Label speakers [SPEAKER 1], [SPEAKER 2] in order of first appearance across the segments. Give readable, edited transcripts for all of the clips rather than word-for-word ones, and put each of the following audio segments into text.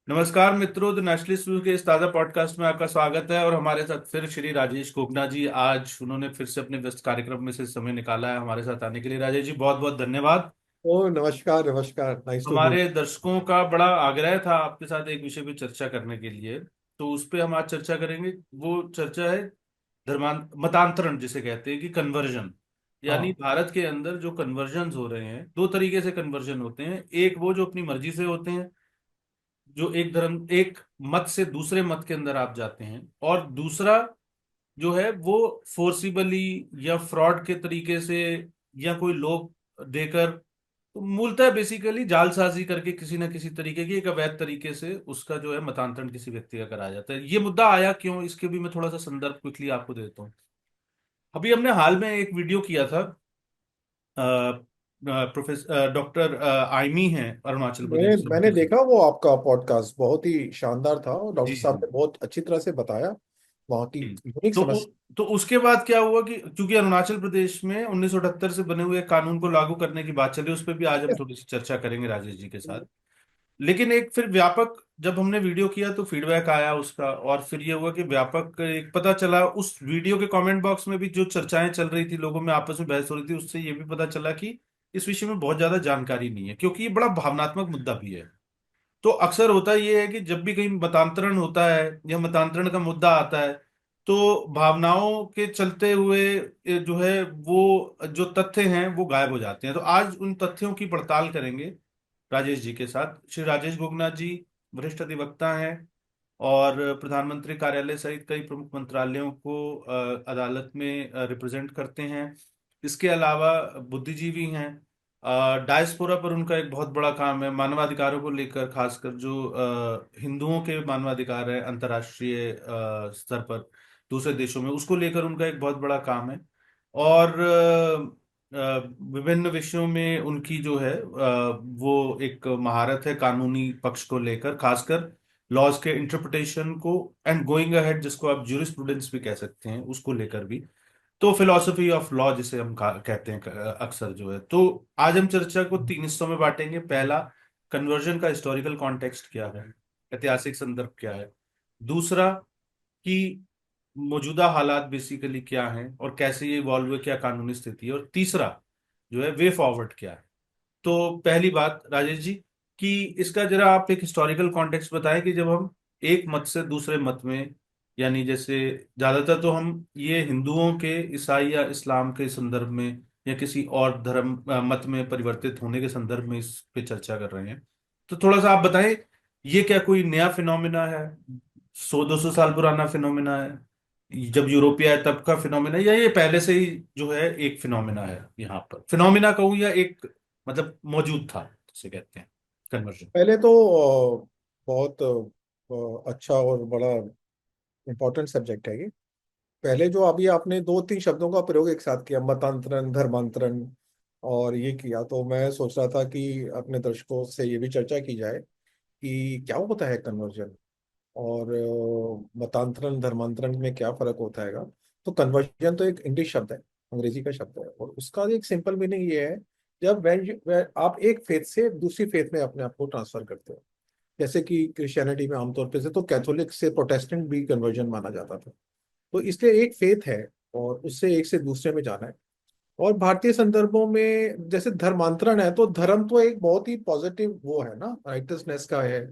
[SPEAKER 1] नमस्कार मित्रों, the nationalist news के इस ताज़ा पॉडकास्ट में आपका स्वागत है। और हमारे साथ फिर श्री राजेश गोगना जी, आज उन्होंने फिर से अपने व्यस्त कार्यक्रम में से समय निकाला है हमारे साथ आने के लिए। राजेश जी, बहुत बहुत धन्यवाद।
[SPEAKER 2] ओ नमस्कार नमस्कार, नाइस टू मीट।
[SPEAKER 1] हमारे दर्शकों का बड़ा आग्रह था आपके साथ एक विषय पे चर्चा करने के लिए, तो उस पे हम आज चर्चा करेंगे। वो चर्चा है मतांतरण, जिसे कहते हैं कि कन्वर्जन। यानी
[SPEAKER 2] हाँ
[SPEAKER 1] भारत के अंदर जो कन्वर्जन हो रहे हैं, दो तरीके से कन्वर्जन होते हैं। एक वो जो अपनी मर्जी से होते हैं, जो एक मत से दूसरे मत के अंदर आप जाते हैं। और दूसरा जो है वो फोर्सिबली या फ्रॉड के तरीके से, या कोई लोग देकर, तो मूलतः बेसिकली जालसाजी करके किसी ना किसी तरीके की एक अवैध तरीके से उसका जो है मतांतरण किसी व्यक्ति का कराया जाता है। ये मुद्दा आया क्यों, इसके भी मैं थोड़ा सा संदर्भ क्विकली आपको देता हूँ। अभी हमने हाल में एक वीडियो किया था। प्रोफेसर डॉक्टर आइमी हैं अरुणाचल
[SPEAKER 2] मैंने
[SPEAKER 1] प्रदेश से,
[SPEAKER 2] मैंने
[SPEAKER 1] उनके साथ।
[SPEAKER 2] देखा वो आपका पॉडकास्ट बहुत ही शानदार था और
[SPEAKER 1] जी
[SPEAKER 2] डॉक्टर
[SPEAKER 1] जी
[SPEAKER 2] साहब ने बहुत अच्छी तरह से बताया वहाँ की
[SPEAKER 1] जी।
[SPEAKER 2] यूनिक
[SPEAKER 1] तो
[SPEAKER 2] समस्या।
[SPEAKER 1] तो उसके बाद क्या हुआ कि चूंकि अरुणाचल प्रदेश में 1978 से बने हुए एक कानून को लागू करने की बात चली, उस पर भी आज हम थोड़ी सी चर्चा करेंगे राजेश जी के साथ। लेकिन एक फिर व्यापक, जब हमने वीडियो किया तो फीडबैक आया उसका, और फिर ये हुआ कि व्यापक एक पता चला उस वीडियो के कमेंट बॉक्स में भी जो चर्चाएं चल रही थी, लोगों में आपस में बहस हो रही थी, उससे ये भी पता चला कि इस विषय में बहुत ज्यादा जानकारी नहीं है, क्योंकि ये बड़ा भावनात्मक मुद्दा भी है। तो अक्सर होता ये है कि जब भी कहीं मतांतरण होता है या मतांतरण का मुद्दा आता है, तो भावनाओं के चलते हुए जो है वो जो तथ्य हैं वो गायब हो जाते हैं। तो आज उन तथ्यों की पड़ताल करेंगे राजेश जी के साथ। श्री राजेश गोगना जी वरिष्ठ अधिवक्ता हैं और प्रधानमंत्री कार्यालय सहित कई प्रमुख मंत्रालयों को अदालत में रिप्रेजेंट करते हैं। इसके अलावा बुद्धिजीवी हैं। डायस्पोरा पर उनका एक बहुत बड़ा काम है, मानवाधिकारों को लेकर, खासकर जो हिंदुओं के मानवाधिकार है अंतर्राष्ट्रीय स्तर पर, दूसरे देशों में, उसको लेकर उनका एक बहुत बड़ा काम है। और विभिन्न विषयों में उनकी जो है वो एक महारत है कानूनी पक्ष को लेकर, खासकर लॉज के इंटरप्रिटेशन को एंड गोइंग अहेड, जिसको आप ज्यूरिस्प्रूडेंस भी कह सकते हैं, उसको लेकर भी। तो फिलोसफी ऑफ लॉ जिसे हम कहते हैं अक्सर जो है। तो आज हम चर्चा को तीन हिस्सों में बांटेंगे। पहला, कन्वर्जन का हिस्टोरिकल कॉन्टेक्स्ट क्या है, ऐतिहासिक संदर्भ क्या है। दूसरा, कि मौजूदा हालात बेसिकली क्या हैं और कैसे ये इवॉल्व हुए, क्या कानूनी स्थिति है। और तीसरा जो है, वे फॉरवर्ड क्या है। तो पहली बात राजेश जी, कि इसका जरा आप एक हिस्टोरिकल कॉन्टेक्स्ट बताएं कि जब हम एक मत से दूसरे मत में, यानी जैसे ज्यादातर तो हम ये हिंदुओं के ईसाई या इस्लाम के संदर्भ में या किसी और धर्म मत में परिवर्तित होने के संदर्भ में इस पे चर्चा कर रहे हैं, तो थोड़ा सा आप बताएं, ये क्या कोई नया फिनोमिना है, 100-200 साल पुराना फिनोमिना है, जब यूरोपीय आए तब का फिनोमिना, या ये पहले से ही जो है एक फिनोमिना है, यहाँ पर फिनोमिना कहूँ या एक मतलब मौजूद था, जिसे कहते हैं कन्वर्जन।
[SPEAKER 2] पहले तो बहुत अच्छा और बड़ा इम्पोर्टेंट सब्जेक्ट है ये। पहले जो अभी आपने दो तीन शब्दों का प्रयोग एक साथ किया, मतांतरण, धर्मांतरण, और ये किया, तो मैं सोच रहा था कि अपने दर्शकों से ये भी चर्चा की जाए कि क्या होता है कन्वर्जन और मतांतरण धर्मांतरण में क्या फर्क होता है। तो कन्वर्जन तो एक इंग्लिश शब्द है, अंग्रेजी का शब्द है, और उसका एक सिंपल मीनिंग ये है, जब आप एक फेथ से दूसरी फेथ में अपने आप को ट्रांसफर करते हो। जैसे कि क्रिश्चियनिटी में आमतौर पे से तो कैथोलिक से प्रोटेस्टेंट भी कन्वर्जन माना जाता था। तो इसलिए एक फेथ है और उससे एक से दूसरे में जाना है। और भारतीय संदर्भों में जैसे धर्मांतरण है, तो धर्म तो एक बहुत ही पॉजिटिव वो है ना, राइटसनेस का है।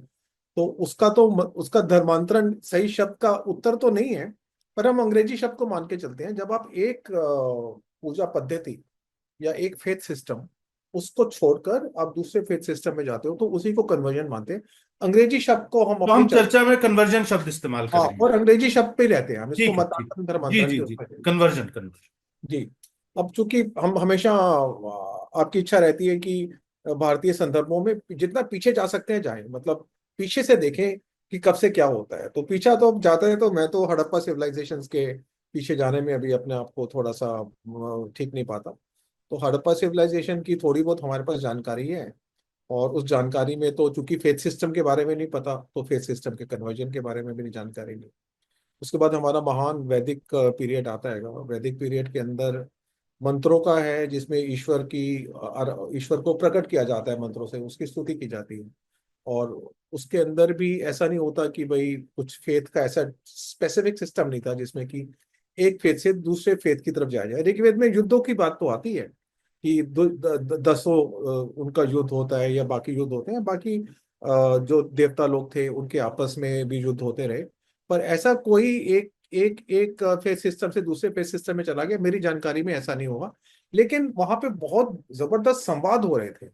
[SPEAKER 2] तो उसका धर्मांतरण सही शब्द का उत्तर तो नहीं है, पर हम अंग्रेजी शब्द को मान के चलते हैं। जब आप एक पूजा पद्धति या एक फेथ सिस्टम उसको छोड़कर आप दूसरे फेथ सिस्टम में जाते हो, तो उसी को कन्वर्जन मानते हैं। अंग्रेजी शब्द को हम
[SPEAKER 1] तो
[SPEAKER 2] अपनी
[SPEAKER 1] हम चर्चा में कन्वर्जन शब्द इस्तेमाल
[SPEAKER 2] हाँ,
[SPEAKER 1] करेंगे।
[SPEAKER 2] और अंग्रेजी शब्द पे ही रहते हैं, हम इसको
[SPEAKER 1] ठीक है, ठीक।
[SPEAKER 2] मतांतरण
[SPEAKER 1] जी
[SPEAKER 2] धर्मांतरण
[SPEAKER 1] जी
[SPEAKER 2] के
[SPEAKER 1] जी,
[SPEAKER 2] ऊपर।
[SPEAKER 1] Conversion conversion.
[SPEAKER 2] जी। अब चूंकि हम हमेशा आपकी इच्छा रहती है कि भारतीय संदर्भों में जितना पीछे जा सकते हैं जाएं, मतलब पीछे से देखें कि कब से क्या होता है। तो पीछा तो अब जाते हैं, तो मैं तो हड़प्पा सिविलाइजेशंस के पीछे जाने में अभी अपने आप को थोड़ा सा ठीक नहीं पाता। तो हड़प्पा सिविलाइजेशन की थोड़ी बहुत हमारे पास जानकारी है, और उस जानकारी में तो चूंकि फेथ सिस्टम के बारे में नहीं पता, तो फेथ सिस्टम के कन्वर्जन के बारे में भी जानकारी नहीं। उसके बाद हमारा महान वैदिक पीरियड आता है। वैदिक पीरियड के अंदर मंत्रों का है जिसमें ईश्वर को प्रकट किया जाता है, मंत्रों से उसकी स्तुति की जाती है। और उसके अंदर भी ऐसा नहीं होता कि भाई कुछ फेथ का ऐसा स्पेसिफिक सिस्टम नहीं था जिसमें कि एक फेथ से दूसरे फेथ की तरफ जाया जाए। ऋग्वेद में युद्धों की बात तो आती है कि दसों उनका युद्ध होता है या बाकी युद्ध होते हैं, बाकी जो देवता लोग थे उनके आपस में भी युद्ध होते रहे। पर ऐसा कोई एक एक एक फेथ सिस्टम से दूसरे फेथ सिस्टम में चला गया, मेरी जानकारी में ऐसा नहीं होगा। लेकिन वहां पे बहुत जबरदस्त संवाद हो रहे थे।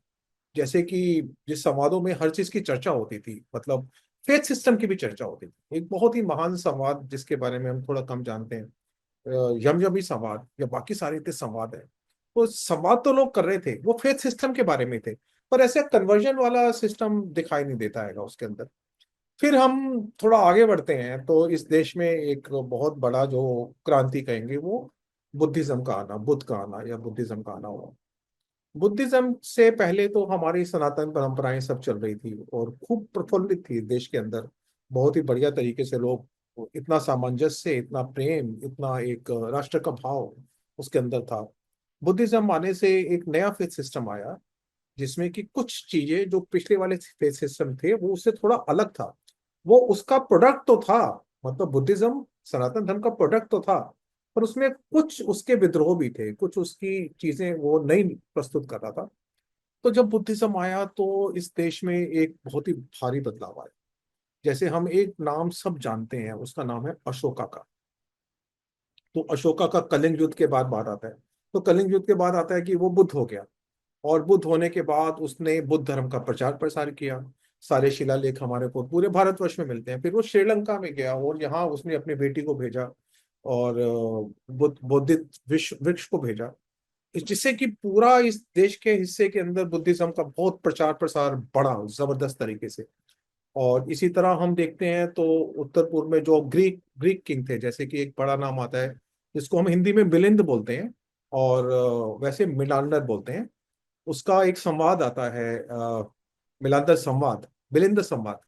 [SPEAKER 2] जैसे कि जिस संवादों में हर चीज की चर्चा होती थी, मतलब फेथ सिस्टम की भी चर्चा होती थी। एक बहुत ही महान संवाद जिसके बारे में हम थोड़ा कम जानते हैं, यमयमी संवाद या बाकी सारे इतने संवाद है। वो संवाद तो लोग कर रहे थे, वो फेथ सिस्टम के बारे में थे। पर ऐसे कन्वर्जन वाला सिस्टम दिखाई नहीं देता है उसके अंदर। फिर हम थोड़ा आगे बढ़ते हैं तो इस देश में एक बहुत बड़ा जो क्रांति कहेंगे वो बुद्धिज्म का आना, बुद्ध का आना या बुद्धिज्म का आना हुआ। बुद्धिज्म से पहले तो हमारी सनातन परंपराएं सब चल रही थी और खूब प्रफुल्लित थी देश के अंदर। बहुत ही बढ़िया तरीके से लोग, इतना सामंजस्य, इतना प्रेम, इतना एक राष्ट्र का भाव उसके अंदर था। बुद्धिज्म आने से एक नया फेथ सिस्टम आया जिसमें कि कुछ चीजें जो पिछले वाले फेथ सिस्टम थे वो उससे थोड़ा अलग था। वो उसका प्रोडक्ट तो था, मतलब बुद्धिज्म सनातन धर्म का प्रोडक्ट तो था, पर उसमें कुछ उसके विद्रोह भी थे, कुछ उसकी चीजें वो नई प्रस्तुत कर रहा था। तो जब बुद्धिज्म आया तो इस देश में एक बहुत ही भारी बदलाव आया। जैसे हम एक नाम सब जानते हैं, उसका नाम है अशोका का। तो अशोका का कलिंग युद्ध के बाद बात आता है। तो कलिंग युद्ध के बाद आता है कि वो बुद्ध हो गया। और बुद्ध होने के बाद उसने बुद्ध धर्म का प्रचार प्रसार किया। सारे शिलालेख हमारे को पूरे भारतवर्ष में मिलते हैं। फिर वो श्रीलंका में गया और यहाँ उसने अपनी बेटी को भेजा और बौद्धिक विश्व वृक्ष को भेजा, जिससे कि पूरा इस देश के हिस्से के अंदर बुद्धिज्म का बहुत प्रचार प्रसार बढ़ा जबरदस्त तरीके से। और इसी तरह हम देखते हैं तो उत्तर पूर्व में जो ग्रीक ग्रीक किंग थे, जैसे कि एक बड़ा नाम आता है जिसको हम हिंदी में मिलिंद बोलते हैं और वैसे मिलांडर बोलते हैं। उसका एक संवाद आता है, मिलांतर संवाद, मिलिंद संवाद,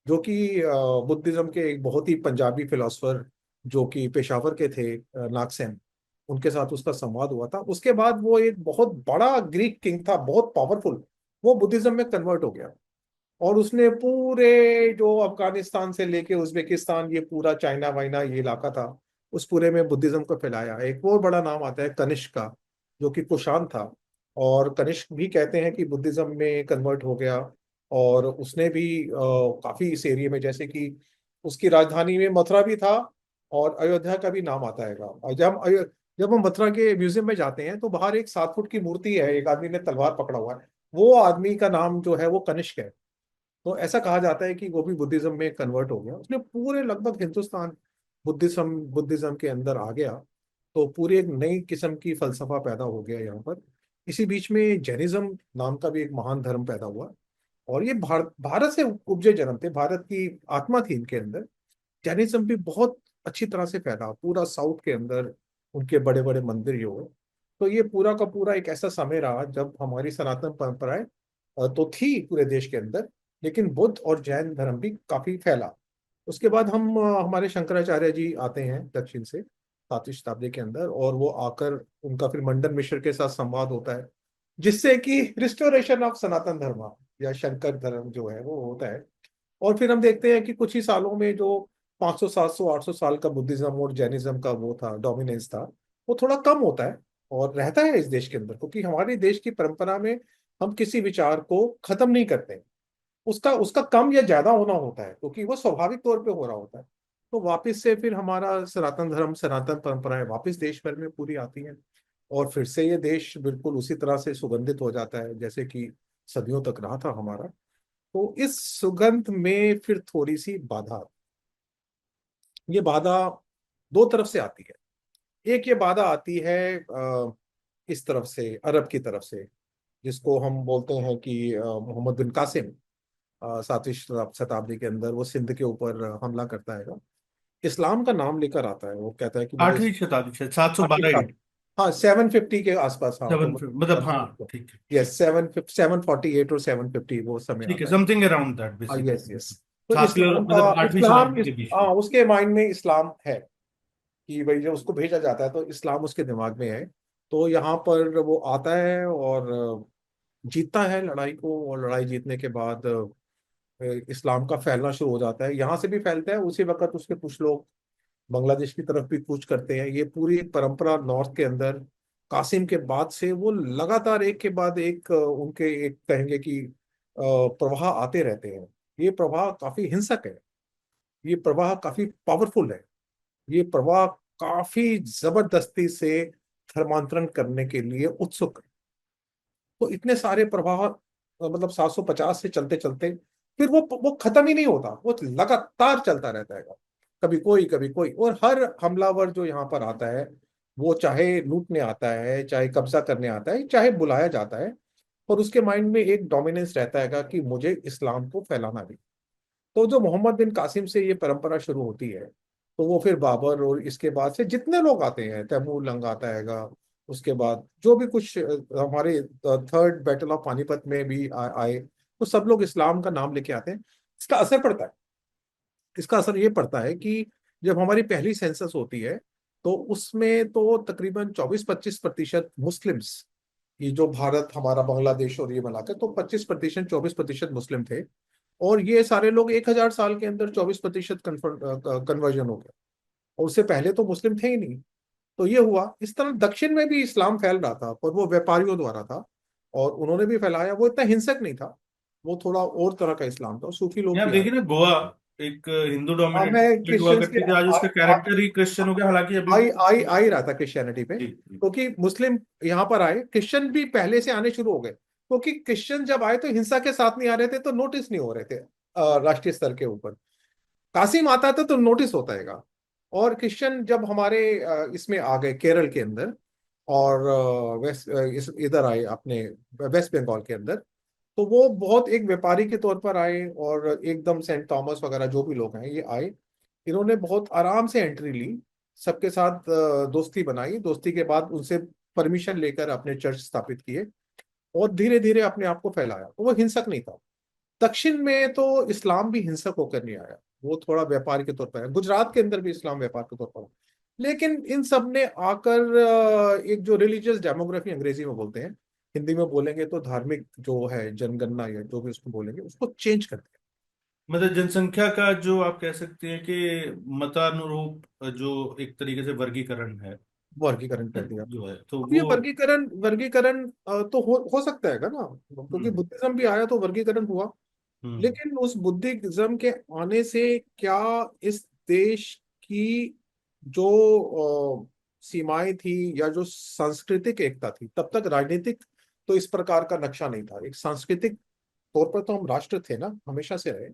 [SPEAKER 2] जो कि बुद्धिज्म के एक बहुत ही पंजाबी फिलोसफर जो कि पेशावर के थे, नागसेन, उनके साथ उसका संवाद हुआ था। उसके बाद वो एक बहुत बड़ा ग्रीक किंग था, बहुत पावरफुल, वो बुद्धिज्म में कन्वर्ट हो गया। और उसने पूरे जो अफगानिस्तान से लेके उज्बेकिस्तान, ये पूरा चाइना वाइना ये इलाका था, उस पूरे में बुद्धिज्म को फैलाया। एक और बड़ा नाम आता है कनिष्क का, जो कि कुषाण था। और कनिष्क भी कहते हैं कि बुद्धिज्म में कन्वर्ट हो गया। और उसने भी काफी इस एरिया में, जैसे कि उसकी राजधानी में मथुरा भी था और अयोध्या का भी नाम आता है। और जब हम मथुरा के म्यूजियम में जाते हैं तो बाहर एक 7 फुट की मूर्ति है, एक आदमी ने तलवार पकड़ा हुआ है, वो आदमी का नाम जो है वो कनिष्क है। तो ऐसा कहा जाता है कि वो भी बुद्धिज्म में कन्वर्ट हो गया, उसने पूरे लगभग हिंदुस्तान बुद्धिज्म बुद्धिज्म के अंदर आ गया। तो पूरी एक नई किस्म की फलसफा पैदा हो गया यहाँ पर। इसी बीच में जैनिज्म नाम का भी एक महान धर्म पैदा हुआ। और ये भारत से उपजे जन्म थे, भारत की आत्मा थी इनके अंदर। जैनिज्म भी बहुत अच्छी तरह से फैला पूरा साउथ के अंदर, उनके बड़े बड़े मंदिर ये हुए। तो ये पूरा का पूरा एक ऐसा समय रहा जब हमारी सनातन परंपराएं तो थी पूरे देश के अंदर, लेकिन बुद्ध और जैन धर्म भी काफी फैला। उसके बाद हम हमारे शंकराचार्य जी आते हैं दक्षिण से 7वीं शताब्दी के अंदर, और वो आकर उनका फिर मंडन मिश्र के साथ संवाद होता है, जिससे कि रिस्टोरेशन ऑफ सनातन धर्म या शंकर धर्म जो है वो होता है। और फिर हम देखते हैं कि कुछ ही सालों में जो 500 700 800 साल का बुद्धिज्म और जैनिज्म का वो था, डोमिनेंस था, वो थोड़ा कम होता है और रहता है इस देश के अंदर, क्योंकि हमारे देश की परंपरा में हम किसी विचार को खत्म नहीं करते। उसका उसका कम या ज्यादा होना होता है क्योंकि वो स्वाभाविक तौर पे हो रहा होता है। तो वापस से फिर हमारा सनातन धर्म, सनातन परंपराएं वापस देश भर में पूरी आती हैं। और फिर से ये देश बिल्कुल उसी तरह से सुगंधित हो जाता है जैसे कि सदियों तक रहा था हमारा। तो इस सुगंध में फिर थोड़ी सी बाधा, ये बाधा दो तरफ से आती है। एक ये बाधा आती है इस तरफ से, अरब की तरफ से, जिसको हम बोलते हैं कि मोहम्मद बिन कासिम 7वीं शताब्दी के अंदर वो सिंध के ऊपर हमला करता है। इस्लाम का नाम लेकर आता है, वो कहता है कि मुझे
[SPEAKER 1] 8वीं शताब्दी से 712
[SPEAKER 2] 8 हाँ 750 के आसपास, हाँ तो
[SPEAKER 1] सेवन, मतलब हाँ, ठीक है।
[SPEAKER 2] यस 748 और 750 वो समय
[SPEAKER 1] ठीक है,
[SPEAKER 2] आता है।
[SPEAKER 1] समथिंग अराउंड दैट
[SPEAKER 2] हाँ
[SPEAKER 1] बेसिकली।
[SPEAKER 2] Yes yes. तो
[SPEAKER 1] 7वीं और मतलब 8वीं शताब्दी के बीच
[SPEAKER 2] हाँ
[SPEAKER 1] में।
[SPEAKER 2] उसके माइंड में इस्लाम है कि भाई जब उसको भेजा जाता है तो इस्लाम उसके दिमाग में है। तो यहाँ पर वो आता है और जीतता है लड़ाई को, और लड़ाई जीतने के बाद इस्लाम का फैलना शुरू हो जाता है। यहाँ से भी फैलता है, उसी वक्त उसके कुछ लोग बांग्लादेश की तरफ भी कूच करते हैं। ये पूरी एक परंपरा नॉर्थ के अंदर कासिम के बाद से वो लगातार एक के बाद एक उनके एक कहेंगे कि प्रवाह आते रहते हैं। ये प्रवाह काफी हिंसक है, ये प्रवाह काफी पावरफुल है, ये प्रवाह काफी जबरदस्ती से धर्मांतरण करने के लिए उत्सुक है। तो इतने सारे प्रवाह मतलब 750 से चलते चलते फिर वो खत्म ही नहीं होता, वो लगातार चलता रहता है। कभी कोई, और हर हमलावर जो यहाँ पर आता है, वो चाहे लूटने आता है, चाहे कब्जा करने आता है, चाहे बुलाया जाता है, और उसके माइंड में एक डोमिनेंस रहता है कि मुझे इस्लाम को फैलाना भी। तो जो मोहम्मद बिन कासिम से ये परंपरा शुरू होती है, तो वो फिर बाबर और इसके बाद से जितने लोग आते हैं, तैमूर लंग आता हैगा, उसके बाद जो भी कुछ हमारे थर्ड बैटल ऑफ पानीपत में भी आए, तो सब लोग इस्लाम का नाम लेके आते हैं। इसका असर पड़ता है, इसका असर ये पड़ता है कि जब हमारी पहली सेंसस होती है, तो उसमें तो तकरीबन 24-25% मुस्लिम्स, ये जो भारत हमारा बांग्लादेश और ये मिलाकर तो 25%, 24% मुस्लिम थे। और ये सारे लोग 1000 साल के अंदर 24% कन्वर्जन हो गया, और उससे पहले तो मुस्लिम थे ही नहीं। तो ये हुआ, इस तरह दक्षिण में भी इस्लाम फैल रहा था, पर वो व्यापारियों द्वारा था, और उन्होंने भी फैलाया। वो इतना हिंसक नहीं था, वो थोड़ा और तरह का इस्लाम था, सूफी लोग
[SPEAKER 1] यहाँ
[SPEAKER 2] भी
[SPEAKER 1] आप
[SPEAKER 2] आए।
[SPEAKER 1] देखिए ना, गोवा एक हिंदू
[SPEAKER 2] हाँ,
[SPEAKER 1] डोमिनेटेड
[SPEAKER 2] मैं
[SPEAKER 1] स्टेट हुआ
[SPEAKER 2] क्रिश्चियंस के
[SPEAKER 1] करती थी, आज उसका
[SPEAKER 2] आ,
[SPEAKER 1] कैरेक्टर ही क्रिश्चियन हो गया, हालांकि अभी
[SPEAKER 2] आई
[SPEAKER 1] भी।
[SPEAKER 2] आई आई रहा था क्रिश्चियनिटी पे,
[SPEAKER 1] जी जी।
[SPEAKER 2] क्योंकि मुस्लिम यहाँ पर आए, क्रिश्चियन भी पहले से आने शुरू हो गए, क्योंकि क्रिश्चियन जब आए तो हिंसा के साथ नहीं आ रहे थे, तो नोटिस नहीं हो रहे थे राष्ट्रीय स्तर के ऊपर। कासिम आता था तो नोटिस होता हैगा। और क्रिश्चियन जब हमारे इसमें आ गए केरल के अंदर, और वेस्ट इधर आए अपने वेस्ट बंगाल के अंदर, तो वो बहुत एक व्यापारी के तौर पर आए, और एकदम सेंट थॉमस वगैरह जो भी लोग हैं ये आए। इन्होंने बहुत आराम से एंट्री ली, सबके साथ दोस्ती बनाई, दोस्ती के बाद उनसे परमिशन लेकर अपने चर्च स्थापित किए, और धीरे धीरे अपने आप को फैलाया। तो वो हिंसक नहीं था। दक्षिण में तो इस्लाम भी हिंसक होकर नहीं आया, वो थोड़ा व्यापार के तौर पर आया। गुजरात के अंदर भी इस्लाम व्यापार के तौर पर आया। लेकिन इन सब ने आकर एक जो रिलीजियस डेमोग्राफी अंग्रेजी में बोलते हैं, हिंदी में बोलेंगे तो धार्मिक जो है जनगणना, या जो भी उसको बोलेंगे, उसको चेंज कर दिया,
[SPEAKER 1] मतलब जनसंख्या का जो आप कह सकते हैं कि मतानुरूप जो एक तरीके से वर्गीकरण है,
[SPEAKER 2] वर्गीकरण कर दिया।
[SPEAKER 1] जो है तो
[SPEAKER 2] अब ये
[SPEAKER 1] वो।
[SPEAKER 2] वर्गीकरण वर्गीकरण तो हो सकता है ना, क्योंकि
[SPEAKER 1] हम्म
[SPEAKER 2] बुद्धिज्म भी आया तो वर्गीकरण हुआ।
[SPEAKER 1] हम्म।
[SPEAKER 2] लेकिन उस बुद्धिज्म के आने से क्या इस देश की जो सीमाएं थी, या जो सांस्कृतिक एकता थी, तब तक राजनीतिक तो इस प्रकार का नक्शा नहीं था, एक सांस्कृतिक तौर पर तो हम राष्ट्र थे ना, हमेशा से रहे।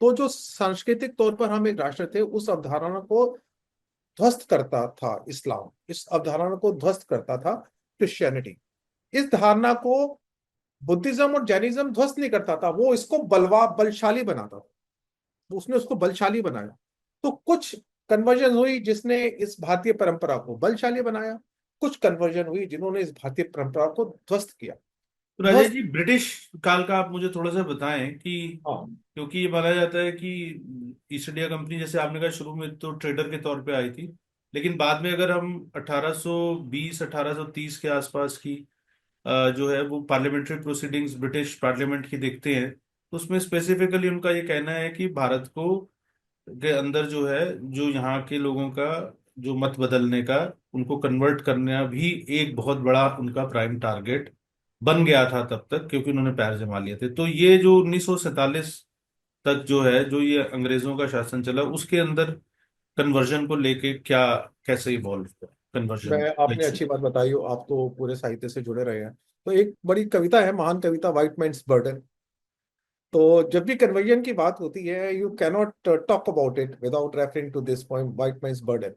[SPEAKER 2] तो जो सांस्कृतिक तौर पर हम एक राष्ट्र थे, उस अवधारणा को ध्वस्त करता था इस्लाम, इस अवधारणा को ध्वस्त करता था क्रिश्चियनिटी। इस धारणा को बुद्धिज्म और जैनिज्म ध्वस्त नहीं करता था, वो इसको बलशाली बनाता था, उसने उसको बलशाली बनाया। तो कुछ कन्वर्जन हुई जिसने इस भारतीय परंपरा को बलशाली बनाया, कुछ कन्वर्जन हुई जिन्होंने इस भारतीय परंपरा को ध्वस्त किया।
[SPEAKER 1] तो राजेश
[SPEAKER 2] ध्वस्त।
[SPEAKER 1] जी, ब्रिटिश काल का आप मुझे थोड़ा सा बताएं कि,
[SPEAKER 2] हाँ,
[SPEAKER 1] क्योंकि ये माना जाता है कि ईस्ट इंडिया कंपनी, जैसे आपने कहा, शुरू में तो ट्रेडर के तौर पे आई थी, लेकिन बाद में अगर हम 1820 1830 के आसपास की जो है वो पार्लियामेंट्री प्रोसीडिंग्स ब्रिटिश पार्लियामेंट की देखते हैं, तो उसमें स्पेसिफिकली उनका ये कहना है कि भारत को के अंदर जो है, जो यहाँ के लोगों का जो मत बदलने का, उनको कन्वर्ट करना भी एक बहुत बड़ा उनका प्राइम टारगेट बन गया था तब तक, क्योंकि उन्होंने पैर जमा लिए थे। तो ये जो 1947 तक जो है, जो ये अंग्रेजों का शासन चला, उसके अंदर कन्वर्जन को लेके क्या, कैसे इवॉल्व हुआ
[SPEAKER 2] मैं
[SPEAKER 1] कन्वर्जन?
[SPEAKER 2] आपने अच्छी बात बताई हो, आप तो पूरे साहित्य से जुड़े रहे हैं। तो एक बड़ी कविता है, महान कविता, व्हाइट मैन्स बर्डन। तो जब भी कन्वर्जन की बात होती है, you cannot talk about it without referring to this point, white man's burden.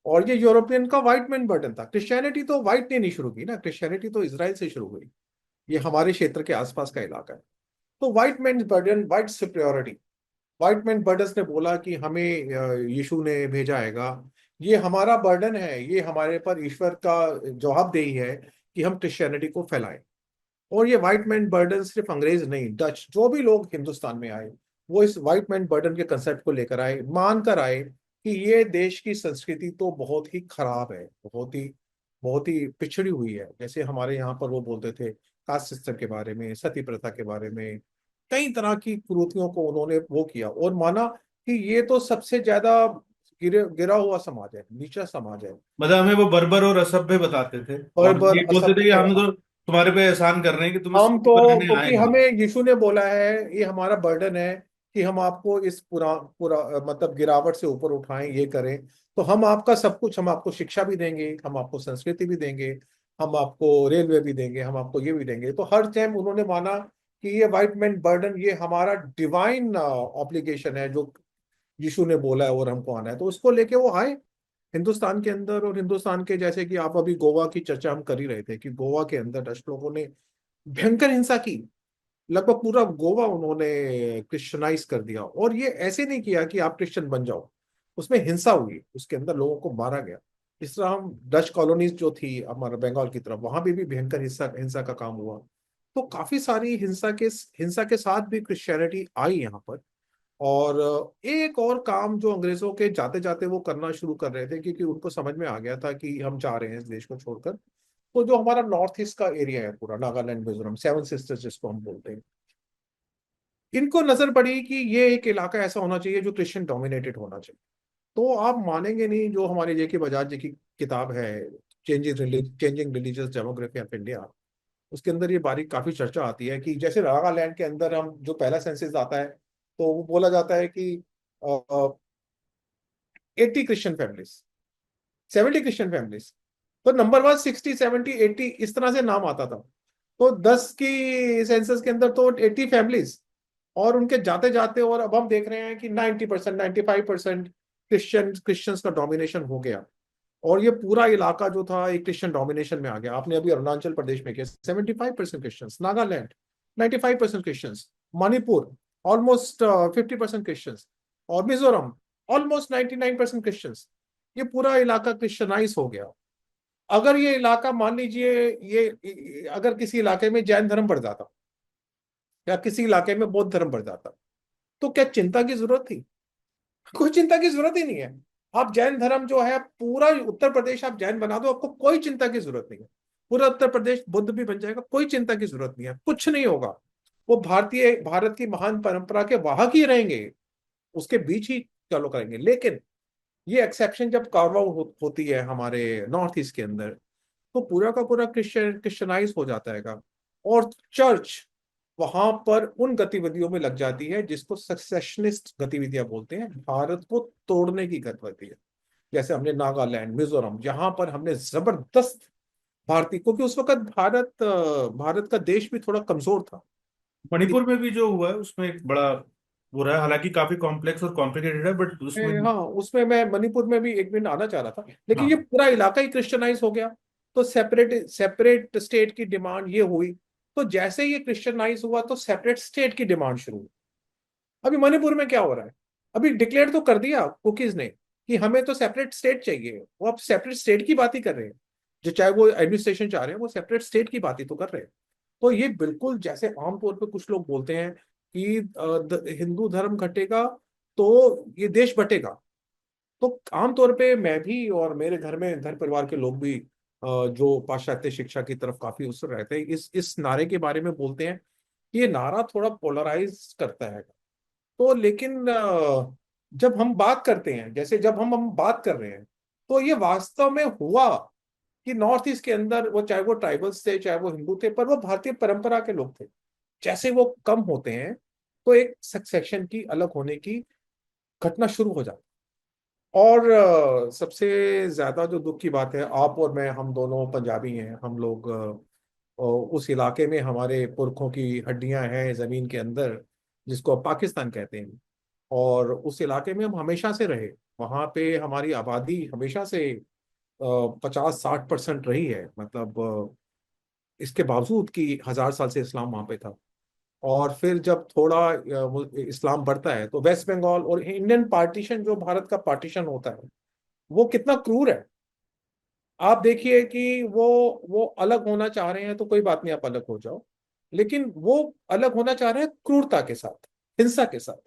[SPEAKER 2] और ये यूरोपियन का व्हाइट मैन बर्डन था। क्रिश्चियनिटी तो व्हाइट ने नहीं शुरू की ना, क्रिश्चियनिटी तो इसराइल से शुरू हुई, ये हमारे क्षेत्र के आसपास का इलाका है। तो white man burden, white superiority, white man burden ने बोला कि हमें यीशु ने भेजा आएगा, ये हमारा बर्डन है, ये हमारे पर ईश्वर का जवाबदेही है कि हम क्रिश्चियनिटी को फैलाएं। और ये व्हाइट मैन बर्डन सिर्फ अंग्रेज नहीं, डच जो भी लोग हिंदुस्तान में आए, वो इस व्हाइट मैन बर्डन के कंसेप्ट को लेकर आए, मान कर आए कि ये देश की संस्कृति तो बहुत ही खराब है, बहुत ही बहुत ही पिछड़ी हुई है। जैसे हमारे यहाँ पर वो बोलते थे कास्ट सिस्टम के बारे में, सती प्रथा के बारे में, कई तरह की कुरीतियों को उन्होंने वो किया और माना कि ये तो सबसे ज्यादा गिरा हुआ समाज है, नीचा समाज है।
[SPEAKER 1] मतलब हमें वो बर्बर और असभ्य बताते थे, और
[SPEAKER 2] बर्बर,
[SPEAKER 1] ये बोलते थे कि
[SPEAKER 2] असभ्य।
[SPEAKER 1] हम तो तुम्हारे पे एहसान कर रहे हैं कि तुम इस
[SPEAKER 2] हम
[SPEAKER 1] पर
[SPEAKER 2] तो,
[SPEAKER 1] रहने आए
[SPEAKER 2] क्योंकि
[SPEAKER 1] नहीं।
[SPEAKER 2] हमें यीशु ने बोला है, ये हमारा बर्डन है कि हम आपको इस पूरा पूरा मतलब गिरावट से ऊपर उठाएं, ये करें। तो हम आपका सब कुछ, हम आपको शिक्षा भी देंगे, हम आपको संस्कृति भी देंगे, हम आपको रेलवे भी देंगे, हम आपको ये भी देंगे। तो हर टाइम उन्होंने माना कि ये व्हाइट मैन बर्डन, ये हमारा डिवाइन ऑब्लिगेशन है जो यीशु ने बोला है और हमको आना है। तो उसको लेके वो आए हिंदुस्तान के अंदर। और हिंदुस्तान के, जैसे कि आप अभी गोवा की चर्चा हम कर ही रहे थे, कि गोवा के अंदर डच लोगों ने भयंकर हिंसा की। लगभग पूरा गोवा उन्होंने क्रिश्चियनाइज कर दिया। और ये ऐसे नहीं किया कि आप क्रिश्चियन बन जाओ, उसमें हिंसा हुई, उसके अंदर लोगों को मारा गया। इस तरह हम डच कॉलोनीज जो थी हमारा बंगाल की तरफ, वहां भी भयंकर हिंसा हिंसा का काम हुआ। तो काफी सारी हिंसा के साथ भी क्रिश्चियनिटी आई यहाँ पर। और एक और काम जो अंग्रेजों के जाते जाते वो करना शुरू कर रहे थे, क्योंकि उनको समझ में आ गया था कि हम जा रहे हैं इस देश को छोड़कर। तो जो हमारा नॉर्थ ईस्ट का एरिया है पूरा, नागालैंड, मिजोरम, सेवन सिस्टर्स जिसको हम बोलते हैं, इनको नजर पड़ी कि ये एक इलाका ऐसा होना चाहिए जो क्रिश्चियन डोमिनेटेड होना चाहिए। तो आप मानेंगे नहीं, जो हमारे जे के बजाज जी की किताब है, changing religious demography of India, उसके अंदर ये बारीक काफी चर्चा आती है कि जैसे नागालैंड के अंदर हम जो पहला सेंसस आता है, तो वो बोला जाता है कि 80 क्रिश्चियन फैमिलीज, 70 क्रिश्चियन फैमिलीज। तो नंबर वन 60, 70, 80 इस तरह से नाम आता था। तो 10 की सेंसस के अंदर तो 80 फैमिलीज। और उनके जाते जाते, और अब हम देख रहे हैं कि 90%, 95% क्रिश्चियंस का डोमिनेशन हो गया। और ये पूरा इलाका जो था एक क्रिश्चियन डोमिनेशन में आ गया। आपने अभी अरुणाचल प्रदेश में किया 75% Christians, Nagaland 95% Christians, Manipur almost 50% Christians, और मिजोरम ऑलमोस्ट 99% क्रिश्चियंस। ये पूरा इलाका क्रिश्चियनाइज हो गया। अगर ये इलाका, मान लीजिए, ये अगर किसी इलाके में जैन धर्म बढ़ जाता या किसी इलाके में बौद्ध धर्म बढ़ जाता, तो क्या चिंता की जरूरत थी? कोई चिंता की जरूरत ही नहीं है। आप जैन धर्म जो है पूरा उत्तर प्रदेश आप जैन बना दो, आपको कोई चिंता की जरूरत नहीं है। पूरा उत्तर प्रदेश बुद्ध भी बन जाएगा, कोई चिंता की जरूरत नहीं है, कुछ नहीं होगा। वो भारत की महान परंपरा के वाहक ही रहेंगे, उसके बीच ही चलो करेंगे। लेकिन ये एक्सेप्शन जब कार्व आउट होती है हमारे नॉर्थ ईस्ट के अंदर, तो पूरा का पूरा क्रिश्चियनाइज हो जाता है। और चर्च वहां पर उन गतिविधियों में लग जाती है जिसको सक्सेशनिस्ट गतिविधियां बोलते हैं, भारत को तोड़ने की गतिविधियां। जैसे हमने नागालैंड, मिजोरम, जहां पर हमने जबरदस्त भारतीय, क्योंकि उस वक्त भारत का देश भी थोड़ा कमजोर था।
[SPEAKER 1] मणिपुर में भी जो हुआ है उसमें एक बड़ा वो रहा है, हालांकि काफी कॉम्प्लेक्स और कॉम्प्लिकेटेड है, बट उसमें।
[SPEAKER 2] हाँ, उसमें मैं मणिपुर में भी एक मिनट आना चाह रहा था, लेकिन ये
[SPEAKER 1] हाँ।
[SPEAKER 2] पूरा इलाका ही क्रिश्चियनाइज हो गया। तो सेपरेट सेपरेट स्टेट की डिमांड ये हुई। तो जैसे ही ये क्रिश्चियनाइज हुआ, तो सेपरेट स्टेट की डिमांड शुरू हुई। अभी मणिपुर में क्या हो रहा है? अभी डिक्लेयर तो कर दिया कुकीज ने कि हमें तो सेपरेट स्टेट चाहिए। वो अब सेपरेट स्टेट की बात ही कर रहे हैं। जो चाहे वो एडमिनिस्ट्रेशन चाह रहे हैं, वो सेपरेट स्टेट की बात ही तो कर रहे हैं। तो ये बिल्कुल जैसे आमतौर पे कुछ लोग बोलते हैं कि हिंदू धर्म घटेगा तो ये देश बटेगा। तो आमतौर पे मैं भी और मेरे घर में, घर परिवार के लोग भी जो पाश्चात्य शिक्षा की तरफ काफी उत्सुक रहते हैं, इस नारे के बारे में बोलते हैं कि ये नारा थोड़ा पोलराइज करता है। तो लेकिन जब हम बात करते हैं, जैसे जब हम बात कर रहे हैं, तो ये वास्तव में हुआ कि नॉर्थ ईस्ट के अंदर, वो चाहे वो ट्राइबल्स थे, चाहे वो हिंदू थे, पर वो भारतीय परंपरा के लोग थे। जैसे वो कम होते हैं, तो एक सक्सेशन की अलग होने की घटना शुरू हो जाती है। और सबसे ज्यादा जो दुख की बात है, आप और मैं, हम दोनों पंजाबी हैं, हम लोग उस इलाके में, हमारे पुरखों की हड्डियां हैं जमीन के अंदर, जिसको अब पाकिस्तान कहते हैं। और उस इलाके में हम हमेशा से रहे। वहां पे हमारी आबादी हमेशा से 50-60% रही है। मतलब इसके बावजूद कि 1000 साल से इस्लाम वहां पे था। और फिर जब थोड़ा इस्लाम बढ़ता है, तो वेस्ट बंगाल और इंडियन पार्टीशन, जो भारत का पार्टीशन होता है, वो कितना क्रूर है। आप देखिए कि वो अलग होना चाह रहे हैं, तो कोई बात नहीं, आप अलग हो जाओ। लेकिन वो अलग होना चाह रहे हैं क्रूरता के साथ, हिंसा के साथ।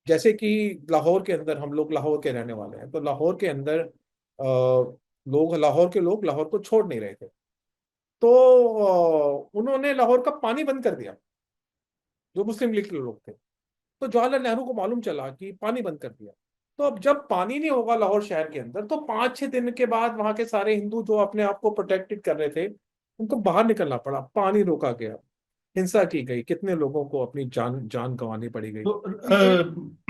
[SPEAKER 2] जैसे कि लाहौर के अंदर, हम लोग लाहौर के रहने वाले हैं, तो लाहौर के अंदर लोग, लाहौर के लोग लाहौर को छोड़ नहीं रहे थे। तो उन्होंने लाहौर का पानी बंद कर दिया, जो मुस्लिम लीग के लोग थे। तो जवाहरलाल नेहरू को मालूम चला कि पानी बंद कर दिया। तो अब जब पानी नहीं होगा लाहौर शहर के अंदर, तो 5-6 दिन के बाद वहां के सारे हिंदू जो अपने आप को प्रोटेक्टेड कर रहे थे, उनको बाहर निकलना पड़ा, पानी रोका गया, हिंसा की गई, कितने लोगों को अपनी जान जान गंवानी पड़ी गई।
[SPEAKER 1] तो
[SPEAKER 2] ये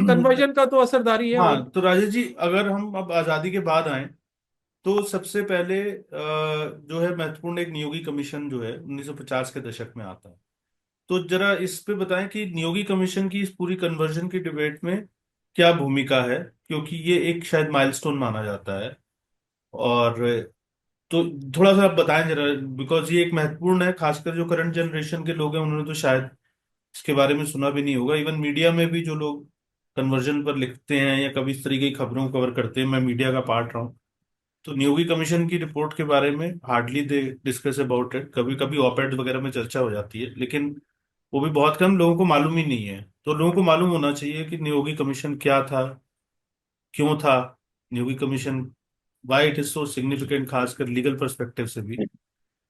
[SPEAKER 2] कन्वर्जन का तो असरदारी है। और
[SPEAKER 1] हाँ, तो राजेश जी, अगर हम अब आजादी के बाद आए, तो सबसे पहले जो है महत्वपूर्ण, एक नियोगी कमीशन जो है 1950 के दशक में आता है। तो जरा इस पे बताएं कि नियोगी कमीशन की इस पूरी कन्वर्जन की डिबेट में क्या भूमिका है, क्योंकि ये एक शायद माइलस्टोन माना जाता है। और तो थोड़ा सा आप बताएं जरा, बिकॉज ये एक महत्वपूर्ण है, खासकर जो करंट जनरेशन के लोग हैं उन्होंने तो शायद इसके बारे में सुना भी नहीं होगा। इवन मीडिया में भी जो लोग कन्वर्जन पर लिखते हैं या कभी इस तरीके की खबरों को कवर करते हैं, मैं मीडिया का पार्ट रहा हूँ, तो नियोगी कमीशन की रिपोर्ट के बारे में hardly they discuss about it. कभी कभी ऑपेड वगैरह में चर्चा हो जाती है, लेकिन वो भी बहुत कम लोगों को मालूम ही नहीं है। तो लोगों को मालूम होना चाहिए कि नियोगी कमीशन क्या था, क्यों था Niyogi commission, why it is so significant, खासकर लीगल पर्सपेक्टिव से भी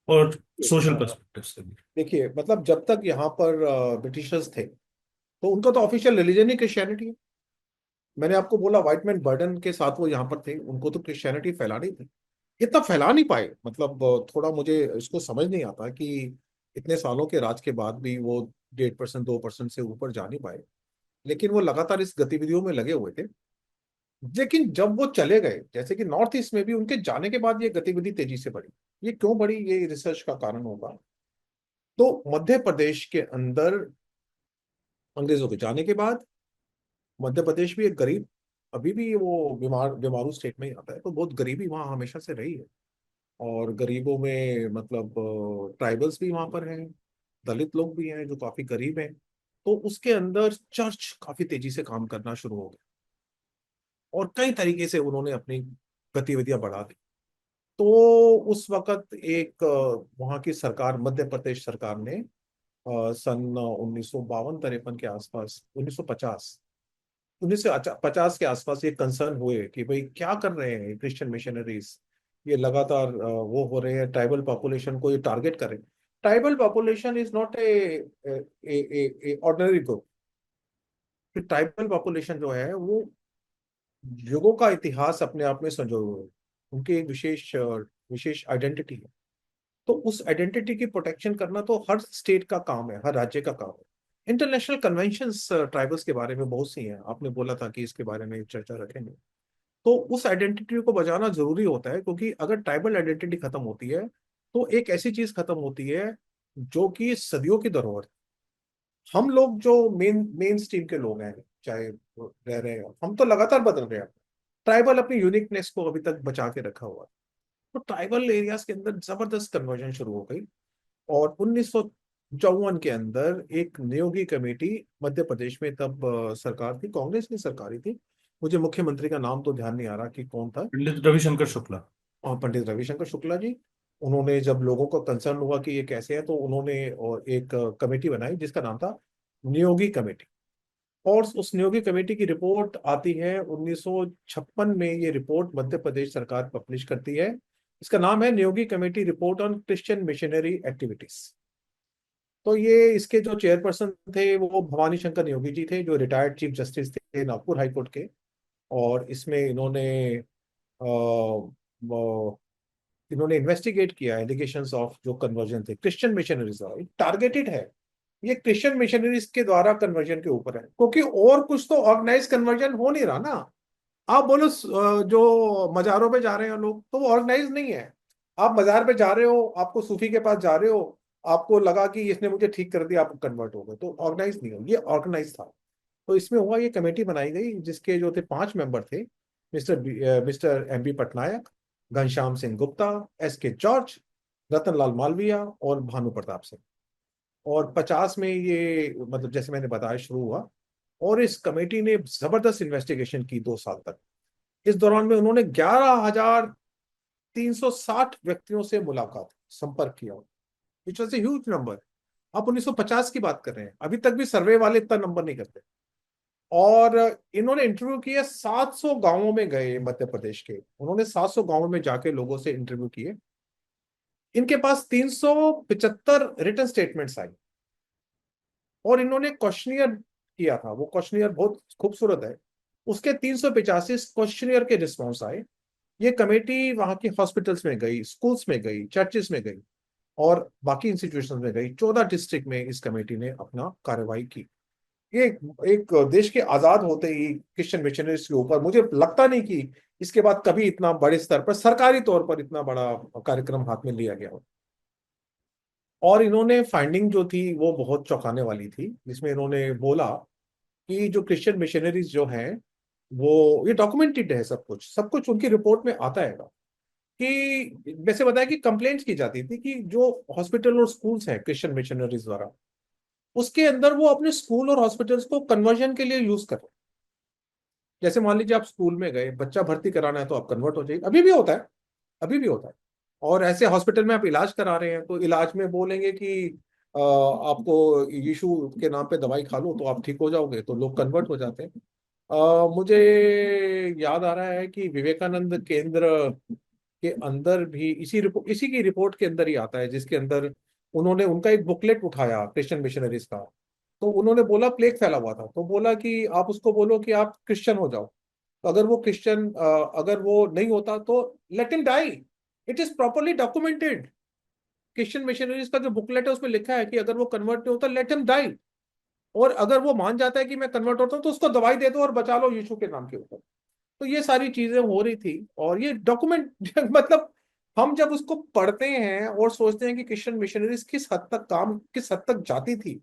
[SPEAKER 1] और सोशल पर्सपेक्टिव से भी।
[SPEAKER 2] देखिए, मतलब जब तक यहाँ पर ब्रिटिशर्स थे, तो उनका तो ऑफिशियल रिलीजन ही क्रिश्चियनिटी है। मैंने आपको बोला, व्हाइट मैन बर्डन के साथ वो यहाँ पर थे, उनको तो क्रिश्चियनिटी फैलानी थी। इतना फैला नहीं पाए, मतलब थोड़ा मुझे इसको समझ नहीं आता कि इतने सालों के राज के बाद भी वो 1.5%, 2% से ऊपर जा नहीं पाए। लेकिन वो लगातार इस गतिविधियों में लगे हुए थे। लेकिन जब वो चले गए, जैसे कि नॉर्थ ईस्ट में भी उनके जाने के बाद ये गतिविधि तेजी से बढ़ी। ये क्यों बढ़ी, ये रिसर्च का कारण होगा। तो मध्य प्रदेश के अंदर अंग्रेजों के जाने के बाद, मध्य प्रदेश भी एक गरीब, अभी भी वो बीमारू स्टेट में ही आता है, तो बहुत गरीबी वहाँ हमेशा से रही है। और गरीबों में मतलब ट्राइबल्स भी वहाँ पर हैं, दलित लोग भी हैं जो काफी गरीब हैं। तो उसके अंदर चर्च काफी तेजी से काम करना शुरू हो गया, और कई तरीके से उन्होंने अपनी गतिविधियां बढ़ा दी। तो उस वक्त एक वहाँ की सरकार, मध्य प्रदेश सरकार ने सन 1952-53 के आसपास, 1950, 1950 के आसपास ये कंसर्न हुए कि भाई क्या कर रहे हैं क्रिश्चियन मिशनरीज, ये लगातार वो हो रहे हैं, ट्राइबल पॉपुलेशन को ये टारगेट करें। Tribal population is not a ordinary group. Tribal population जो है वो युगों का इतिहास अपने आप में संजोए हुए है। उनकी एक विशेष आइडेंटिटी है। तो उस आइडेंटिटी की प्रोटेक्शन करना तो हर स्टेट का काम है, हर राज्य का काम है। इंटरनेशनल कन्वेंशंस ट्राइबल्स के बारे में बहुत सी हैं, आपने बोला था कि इसके बारे में चर्चा रखेंगे। तो उस आइडेंटिटी को बचाना जरूरी होता है, क्योंकि अगर ट्राइबल आइडेंटिटी खत्म होती है, तो एक ऐसी चीज खत्म होती है जो कि सदियों की धरोहर है। हम लोग जो मेन स्ट्रीम के लोग हैं, चाहे वो रह रहे हैं, हम तो लगातार बदल रहे हैं। ट्राइबल अपनी यूनिकनेस को अभी तक बचा के रखा हुआ है। तो ट्राइबल एरियाज के अंदर जबरदस्त कन्वर्जन शुरू हो गई। और 1954 के अंदर एक नियोगी कमेटी, मध्य प्रदेश में तब सरकार थी, कांग्रेस की सरकार ही थी। मुझे मुख्यमंत्री का नाम तो ध्यान नहीं आ रहा कि कौन था।
[SPEAKER 1] पंडित रविशंकर शुक्ला।
[SPEAKER 2] और पंडित रविशंकर शुक्ला जी, उन्होंने जब लोगों को कंसर्न हुआ कि ये कैसे है, तो उन्होंने और एक कमेटी बनाई जिसका नाम था नियोगी कमेटी। और उस नियोगी कमेटी की रिपोर्ट आती है 1956 में। ये रिपोर्ट मध्य प्रदेश सरकार पब्लिश करती है। इसका नाम है Niyogi committee report on Christian missionary activities. तो ये इसके जो चेयरपर्सन थे वो भवानी शंकर नियोगी जी थे, जो रिटायर्ड चीफ जस्टिस थे नागपुर हाई कोर्ट के। और इसमें इन्होंने इन्वेस्टिगेट किया एलिगेशंस ऑफ जो कन्वर्जन थे क्रिश्चियन मिशनरीज, टारगेटेड है। ये क्रिश्चियन मिशनरीज के द्वारा कन्वर्जन के ऊपर है, क्योंकि और कुछ तो ऑर्गेनाइज कन्वर्जन हो नहीं रहा ना। आप बोलो जो मजारों पे जा रहे हैं लोग, तो वो ऑर्गेनाइज नहीं है। आप मजार पे जा रहे हो, आपको सूफी के पास जा रहे हो, आपको लगा कि इसने मुझे ठीक कर दिया, आप कन्वर्ट हो गए, तो ऑर्गेनाइज नहीं हो, ये ऑर्गेनाइज था। तो इसमें हुआ, ये कमेटी बनाई गई जिसके जो थे 5 मेंबर थे। Mister M B Patnaik, Ghanshyam Singh Gupta, S K George, Ratan Lal Malviya और भानु प्रताप सिंह। और 50 में ये, मतलब जैसे मैंने बताया, शुरू हुआ। और इस कमेटी ने जबरदस्त इन्वेस्टिगेशन की 2 साल तक। इस दौरान में उन्होंने 11,360 व्यक्तियों से मुलाकात, संपर्क किया, which was a huge number. आप 1950 की बात कर रहे हैं, अभी तक भी सर्वे वाले इतना नंबर नहीं करते। और इन्होंने इंटरव्यू किया, 700 गांवों में गए मध्य प्रदेश के, उन्होंने 700 गांवों में जाके लोगों से इंटरव्यू किए। इनके पास 375 रिटन स्टेटमेंट्स आई, और इन्होंने क्वेश्चनियर किया था, वो क्वेश्चनियर बहुत खूबसूरत है। उसके 385 क्वेश्चनियर के रिस्पॉन्स आए। ये कमेटी वहां की हॉस्पिटल्स में गई, स्कूल्स में गई, चर्चेस में गई, और बाकी इंस्टीट्यूशन में गई। 14 डिस्ट्रिक्ट में इस कमेटी ने अपना कार्रवाई की। ये एक देश के आजाद होते ही क्रिश्चियन मिशनरीज के ऊपर, मुझे लगता नहीं कि इसके बाद कभी इतना बड़े स्तर पर सरकारी तौर पर इतना बड़ा कार्यक्रम हाथ में लिया गया हो। और इन्होंने फाइंडिंग जो थी वो बहुत चौंकाने वाली थी, जिसमें इन्होंने बोला कि जो क्रिश्चियन मिशनरीज जो हैं, वो, ये डॉक्यूमेंटेड है, सब कुछ उनकी रिपोर्ट में आता है कि वैसे बताया कि कंप्लेंट्स की जाती थी कि जो हॉस्पिटल और स्कूल्स हैं क्रिश्चियन मिशनरीज द्वारा, उसके अंदर वो अपने स्कूल और हॉस्पिटल्स को कन्वर्जन के लिए यूज कर रहे हैं। जैसे मान लीजिए आप स्कूल में गए, बच्चा भर्ती कराना है तो आप कन्वर्ट हो जाइए, अभी भी होता है, अभी भी होता है। और ऐसे हॉस्पिटल में आप इलाज करा रहे हैं तो इलाज में बोलेंगे कि आपको यीशु के नाम पे दवाई खा लो तो आप ठीक हो जाओगे, तो लोग कन्वर्ट हो जाते हैं। मुझे याद आ रहा है कि विवेकानंद केंद्र के अंदर भी इसी की रिपोर्ट के अंदर ही आता है, जिसके अंदर उन्होंने उनका एक बुकलेट उठाया क्रिश्चियन मिशनरीज का। तो उन्होंने बोला प्लेग फैला हुआ था, तो बोला कि आप उसको बोलो कि आप क्रिश्चियन हो जाओ। तो अगर वो नहीं होता तो let him die. It is properly documented. Christian missionaries का जो बुकलेट है उसमें लिखा है कि अगर वो कन्वर्ट नहीं होता, लेट हिम डाई। और अगर वो मान जाता है कि मैं कन्वर्ट होता हूँ, तो उसको दवाई दे दो और बचा लो यीशु के नाम के ऊपर। तो ये सारी चीजें हो रही थी, और ये डॉक्यूमेंट मतलब हम जब उसको पढ़ते हैं और सोचते हैं कि क्रिश्चियन मिशनरीज किस हद तक जाती थी,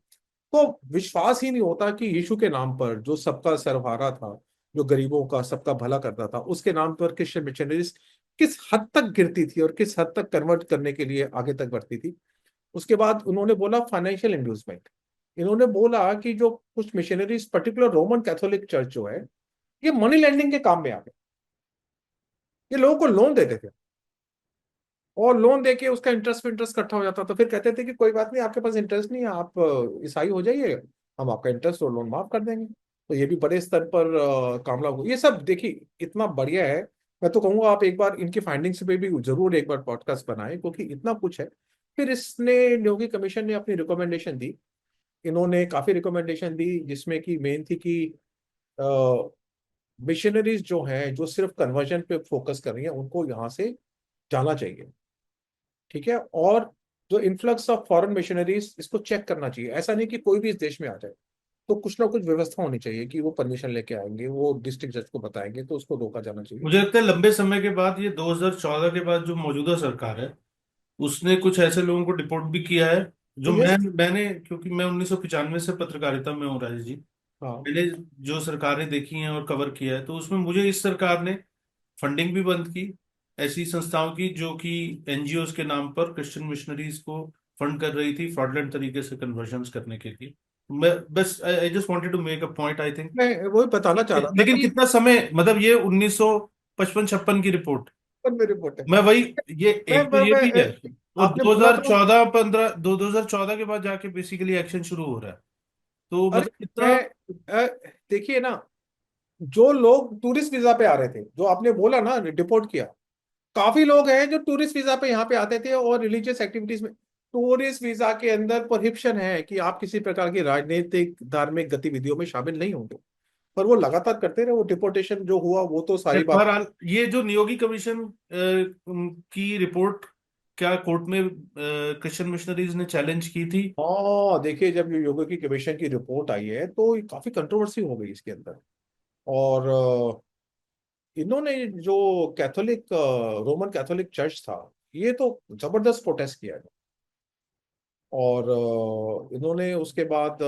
[SPEAKER 2] तो विश्वास ही नहीं होता कि यीशु के नाम पर, जो सबका सर्वहारा था, जो गरीबों का सबका भला करता था, उसके नाम पर क्रिश्चियन मिशनरीज किस हद तक गिरती थी और किस हद तक कन्वर्ट करने के लिए आगे तक बढ़ती थी। उसके बाद उन्होंने बोला फाइनेंशियल इंड्यूसमेंट। इन्होंने बोला कि जो कुछ missionaries, particular Roman Catholic church जो है, ये मनी लैंडिंग के काम में आ गए। ये लोगों को लोन देते थे, और लोन देके उसका इंटरेस्ट इकट्ठा हो जाता, तो फिर कहते थे कि कोई बात नहीं, आपके पास इंटरेस्ट नहीं है, आप ईसाई हो जाइए, हम आपका इंटरेस्ट और लोन माफ कर देंगे। तो ये भी बड़े स्तर पर काम लागू, ये सब देखिए इतना बढ़िया है। मैं तो कहूंगा आप एक बार इनकी फाइंडिंग्स पे भी जरूर एक बार पॉडकास्ट बनाएं, क्योंकि इतना कुछ है। फिर इसने नियोगी कमीशन ने अपनी रिकमेंडेशन दी। इन्होंने काफी रिकमेंडेशन दी, जिसमें कि मेन थी कि मिशनरीज जो हैं, जो सिर्फ कन्वर्जन पे फोकस कर रही हैं, उनको यहाँ से जाना चाहिए। ठीक है। और जो इन्फ्लक्स ऑफ फॉरेन मिशनरीज, इसको चेक करना चाहिए। ऐसा नहीं कि कोई भी इस देश में आ जाए, तो कुछ ना कुछ व्यवस्था होनी चाहिए कि वो परमिशन लेके आएंगे, वो डिस्ट्रिक्ट जज को बताएंगे, तो उसको रोका जाना चाहिए।
[SPEAKER 1] मुझे लगता है लंबे समय के बाद ये 2014 के बाद जो मौजूदा सरकार है उसने कुछ ऐसे लोगों को डिपोर्ट भी किया है जो
[SPEAKER 2] यस।
[SPEAKER 1] मैंने क्योंकि मैं 1995 से पत्रकारिता में हूँ राजेश जी।
[SPEAKER 2] हाँ।
[SPEAKER 1] मैंने जो सरकारें देखी हैं और कवर किया है तो उसमें मुझे इस सरकार ने फंडिंग भी बंद की ऐसी संस्थाओं की जो कि एनजीओज के नाम पर क्रिश्चियन मिशनरीज को फंड कर रही थी फ्रॉडलेंट तरीके से कन्वर्जन्स करने के लिए। मैं बस I just wanted to make a point I think.
[SPEAKER 2] मैं वही बताना चाह रहा था
[SPEAKER 1] लेकिन
[SPEAKER 2] कि
[SPEAKER 1] कितना समय मतलब ये 1955-56 की रिपोर्ट।
[SPEAKER 2] पर मेरी रिपोर्ट है।
[SPEAKER 1] मैं वही ये एक तो ये भी है। और
[SPEAKER 2] आपने बोला तो,
[SPEAKER 1] 2014 15 2014 के बाद जाके बेसिकली एक्शन शुरू हो रहा है। तो
[SPEAKER 2] अरे
[SPEAKER 1] मतलब कितना।
[SPEAKER 2] मैं देखिए ना, जो लोग टूरिस्ट वीजा पे आ रहे थे, जो आपने बोला ना डिपोर्ट किया, काफी लोग हैं जो टूरिस्ट वीजा पे यहाँ पे आते थे और रिलीजियस एक्टिविटीज में। टूरिस्ट वीजा के अंदर प्रोहिबिशन है कि आप किसी प्रकार की राजनीतिक धार्मिक गतिविधियों में शामिल नहीं होंगे, पर वो लगातार करते रहे। वो डिपोर्टेशन जो हुआ वो तो सारी बात।
[SPEAKER 1] बहरहाल ये जो नियोगी कमीशन की रिपोर्ट क्या कोर्ट में क्रिश्चियन मिशनरीज ने चैलेंज की थी।
[SPEAKER 2] हाँ देखिए, जब ये योगा की कमीशन की रिपोर्ट आई है तो ये काफी कंट्रोवर्सी हो गई इसके अंदर। और इन्होंने जो कैथोलिक रोमन कैथोलिक चर्च था, ये तो जबरदस्त प्रोटेस्ट किया है। और इन्होंने उसके बाद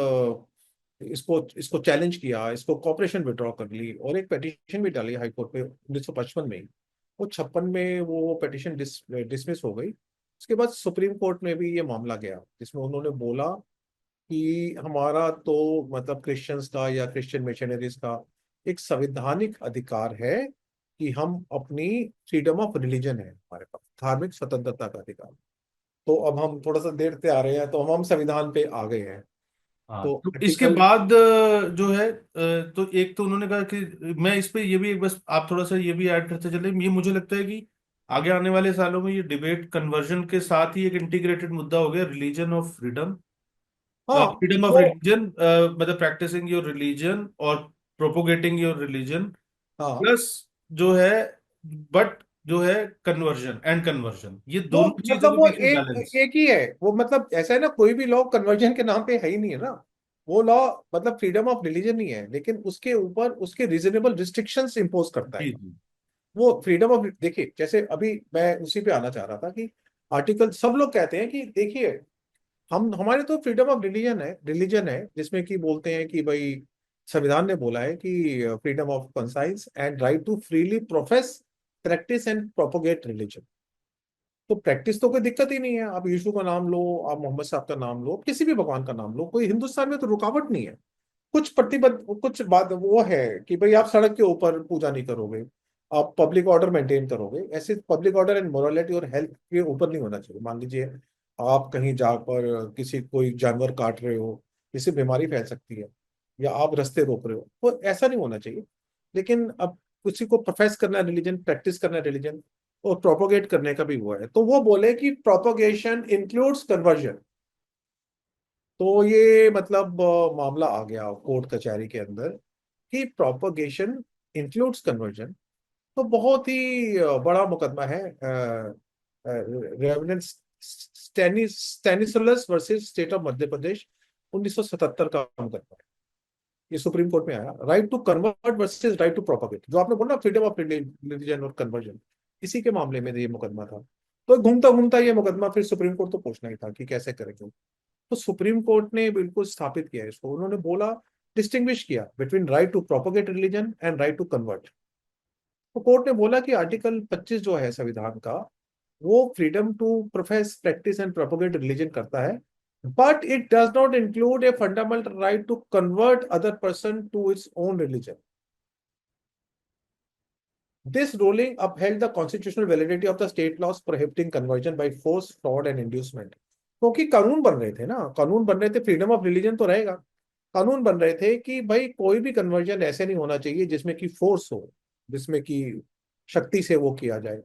[SPEAKER 2] इसको इसको चैलेंज किया, इसको कॉपरेशन विड्रॉ कर ली, और एक पिटीशन भी डाली हाई कोर्ट में 1955 में ही। वो 56 में वो पिटीशन डिसमिस हो गई। उसके बाद सुप्रीम कोर्ट में भी ये मामला गया, जिसमें उन्होंने बोला कि हमारा तो मतलब क्रिश्चियंस का या क्रिश्चियन मिशनरीज का एक संवैधानिक अधिकार है कि हम अपनी फ्रीडम ऑफ रिलीजन है हमारे पास, धार्मिक स्वतंत्रता का अधिकार। तो अब हम थोड़ा सा देर से आ रहे हैं, तो हम संविधान पे आ गए हैं।
[SPEAKER 1] हाँ,
[SPEAKER 2] तो
[SPEAKER 1] तो इसके
[SPEAKER 2] आर्टिकल,
[SPEAKER 1] बाद जो है तो एक तो उन्होंने कहा कि मैं इस पे ये भी एक, बस आप थोड़ा सा ये भी ऐड करते चले, ये मुझे लगता है कि आगे आने वाले सालों में ये डिबेट कन्वर्जन के साथ ही एक इंटीग्रेटेड मुद्दा हो गया, रिलीजन ऑफ फ्रीडम,
[SPEAKER 2] हाँ
[SPEAKER 1] फ्रीडम ऑफ
[SPEAKER 2] वो,
[SPEAKER 1] रिलीजन, मतलब प्रैक्टिसिंग योर रिलीजन और प्रोपोगेटिंग योर रिलीजन,
[SPEAKER 2] हाँ
[SPEAKER 1] प्लस जो है, बट जो है कन्वर्जन एंड कन्वर्जन, ये
[SPEAKER 2] वो
[SPEAKER 1] दोनों चीजों
[SPEAKER 2] मतलब
[SPEAKER 1] के
[SPEAKER 2] वो
[SPEAKER 1] बीच में
[SPEAKER 2] एक
[SPEAKER 1] बैलेंस।
[SPEAKER 2] एक ही है वो, मतलब ऐसा है ना, कोई भी लॉ कन्वर्जन के नाम पे है ही नहीं है ना। वो लॉ मतलब फ्रीडम ऑफ रिलीजन नहीं है, लेकिन उसके ऊपर उसके रीजनेबल रिस्ट्रिक्शंस इंपोज करता है।
[SPEAKER 1] जी जी
[SPEAKER 2] वो फ्रीडम ऑफ, देखिए जैसे अभी मैं उसी पे आना चाह रहा था कि आर्टिकल, सब लोग कहते हैं कि देखिए, हम हमारे तो फ्रीडम ऑफ रिलीजन है जिसमें कि बोलते हैं कि भाई संविधान ने बोला है कि freedom of conscience and right to freely profess, practice and propagate religion. तो प्रैक्टिस तो कोई दिक्कत ही नहीं है, आप यीशु का नाम लो, आप मोहम्मद साहब का नाम लो, किसी भी भगवान का नाम लो, कोई हिंदुस्तान में तो रुकावट नहीं है। कुछ प्रतिबद्ध, कुछ बात वो है कि भाई आप सड़क के ऊपर पूजा नहीं करोगे, आप पब्लिक ऑर्डर मेंटेन करोगे, ऐसे पब्लिक ऑर्डर एंड मोरालिटी और हेल्थ के ऊपर नहीं होना चाहिए। मान लीजिए आप कहीं जाकर किसी, कोई जानवर काट रहे हो, जिससे बीमारी फैल सकती है, या आप रास्ते रोक रहे हो, तो ऐसा नहीं होना चाहिए। लेकिन अब किसी को प्रोफेस करना रिलीजन, प्रैक्टिस करना रिलीजन, और प्रोपोगेट करने का भी हुआ है, तो वो बोले कि प्रोपोगेशन इंक्लूड्स कन्वर्जन। तो ये मतलब मामला आ गया कोर्ट कचहरी के अंदर कि प्रोपोगेशन इंक्लूड्स कन्वर्जन। तो बहुत ही बड़ा मुकदमा है, reverend Stanislaus versus state of Madhya Pradesh, 1977 का मुकदमा है। ये सुप्रीम कोर्ट में आया, right to convert versus right to propagate, जो आपने बोला फ्रीडम ऑफ रिलीजन और कन्वर्जन, इसी के मामले में ये मुकदमा था। तो घूमता घूमता ये मुकदमा फिर सुप्रीम कोर्ट तो पूछना ही था कि कैसे करेंगे। तो सुप्रीम कोर्ट ने बिल्कुल स्थापित किया इसको, उन्होंने बोला, डिस्टिंग्विश किया between right to propagate religion and right to convert. तो कोर्ट ने बोला कि आर्टिकल 25 जो है संविधान का, वो freedom to profess, practice and propagate religion करता है, but it does not include a fundamental right to convert other person to its own religion. This ruling upheld the constitutional validity of the state laws prohibiting conversion by force, fraud and inducement. क्योंकि कानून बन रहे थे ना, कानून बन रहे थे, फ्रीडम ऑफ रिलीजन तो रहेगा। कानून बन रहे थे कि भाई कोई भी कन्वर्जन ऐसे नहीं होना चाहिए जिसमें कि फोर्स हो, जिसमें कि शक्ति से वो किया जाए,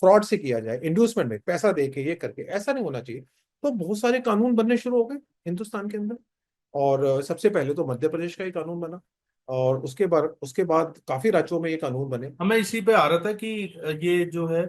[SPEAKER 2] फ्रॉड से किया जाए, इंड्यूसमेंट में पैसा दे के ये करके, ऐसा नहीं होना चाहिए। तो बहुत सारे कानून बनने शुरू हो गए हिंदुस्तान के अंदर। और सबसे पहले तो मध्य प्रदेश का ही कानून बना, और उसके बाद काफी राज्यों में ये कानून बने।
[SPEAKER 1] हमें इसी पे आ रहा था कि ये जो है,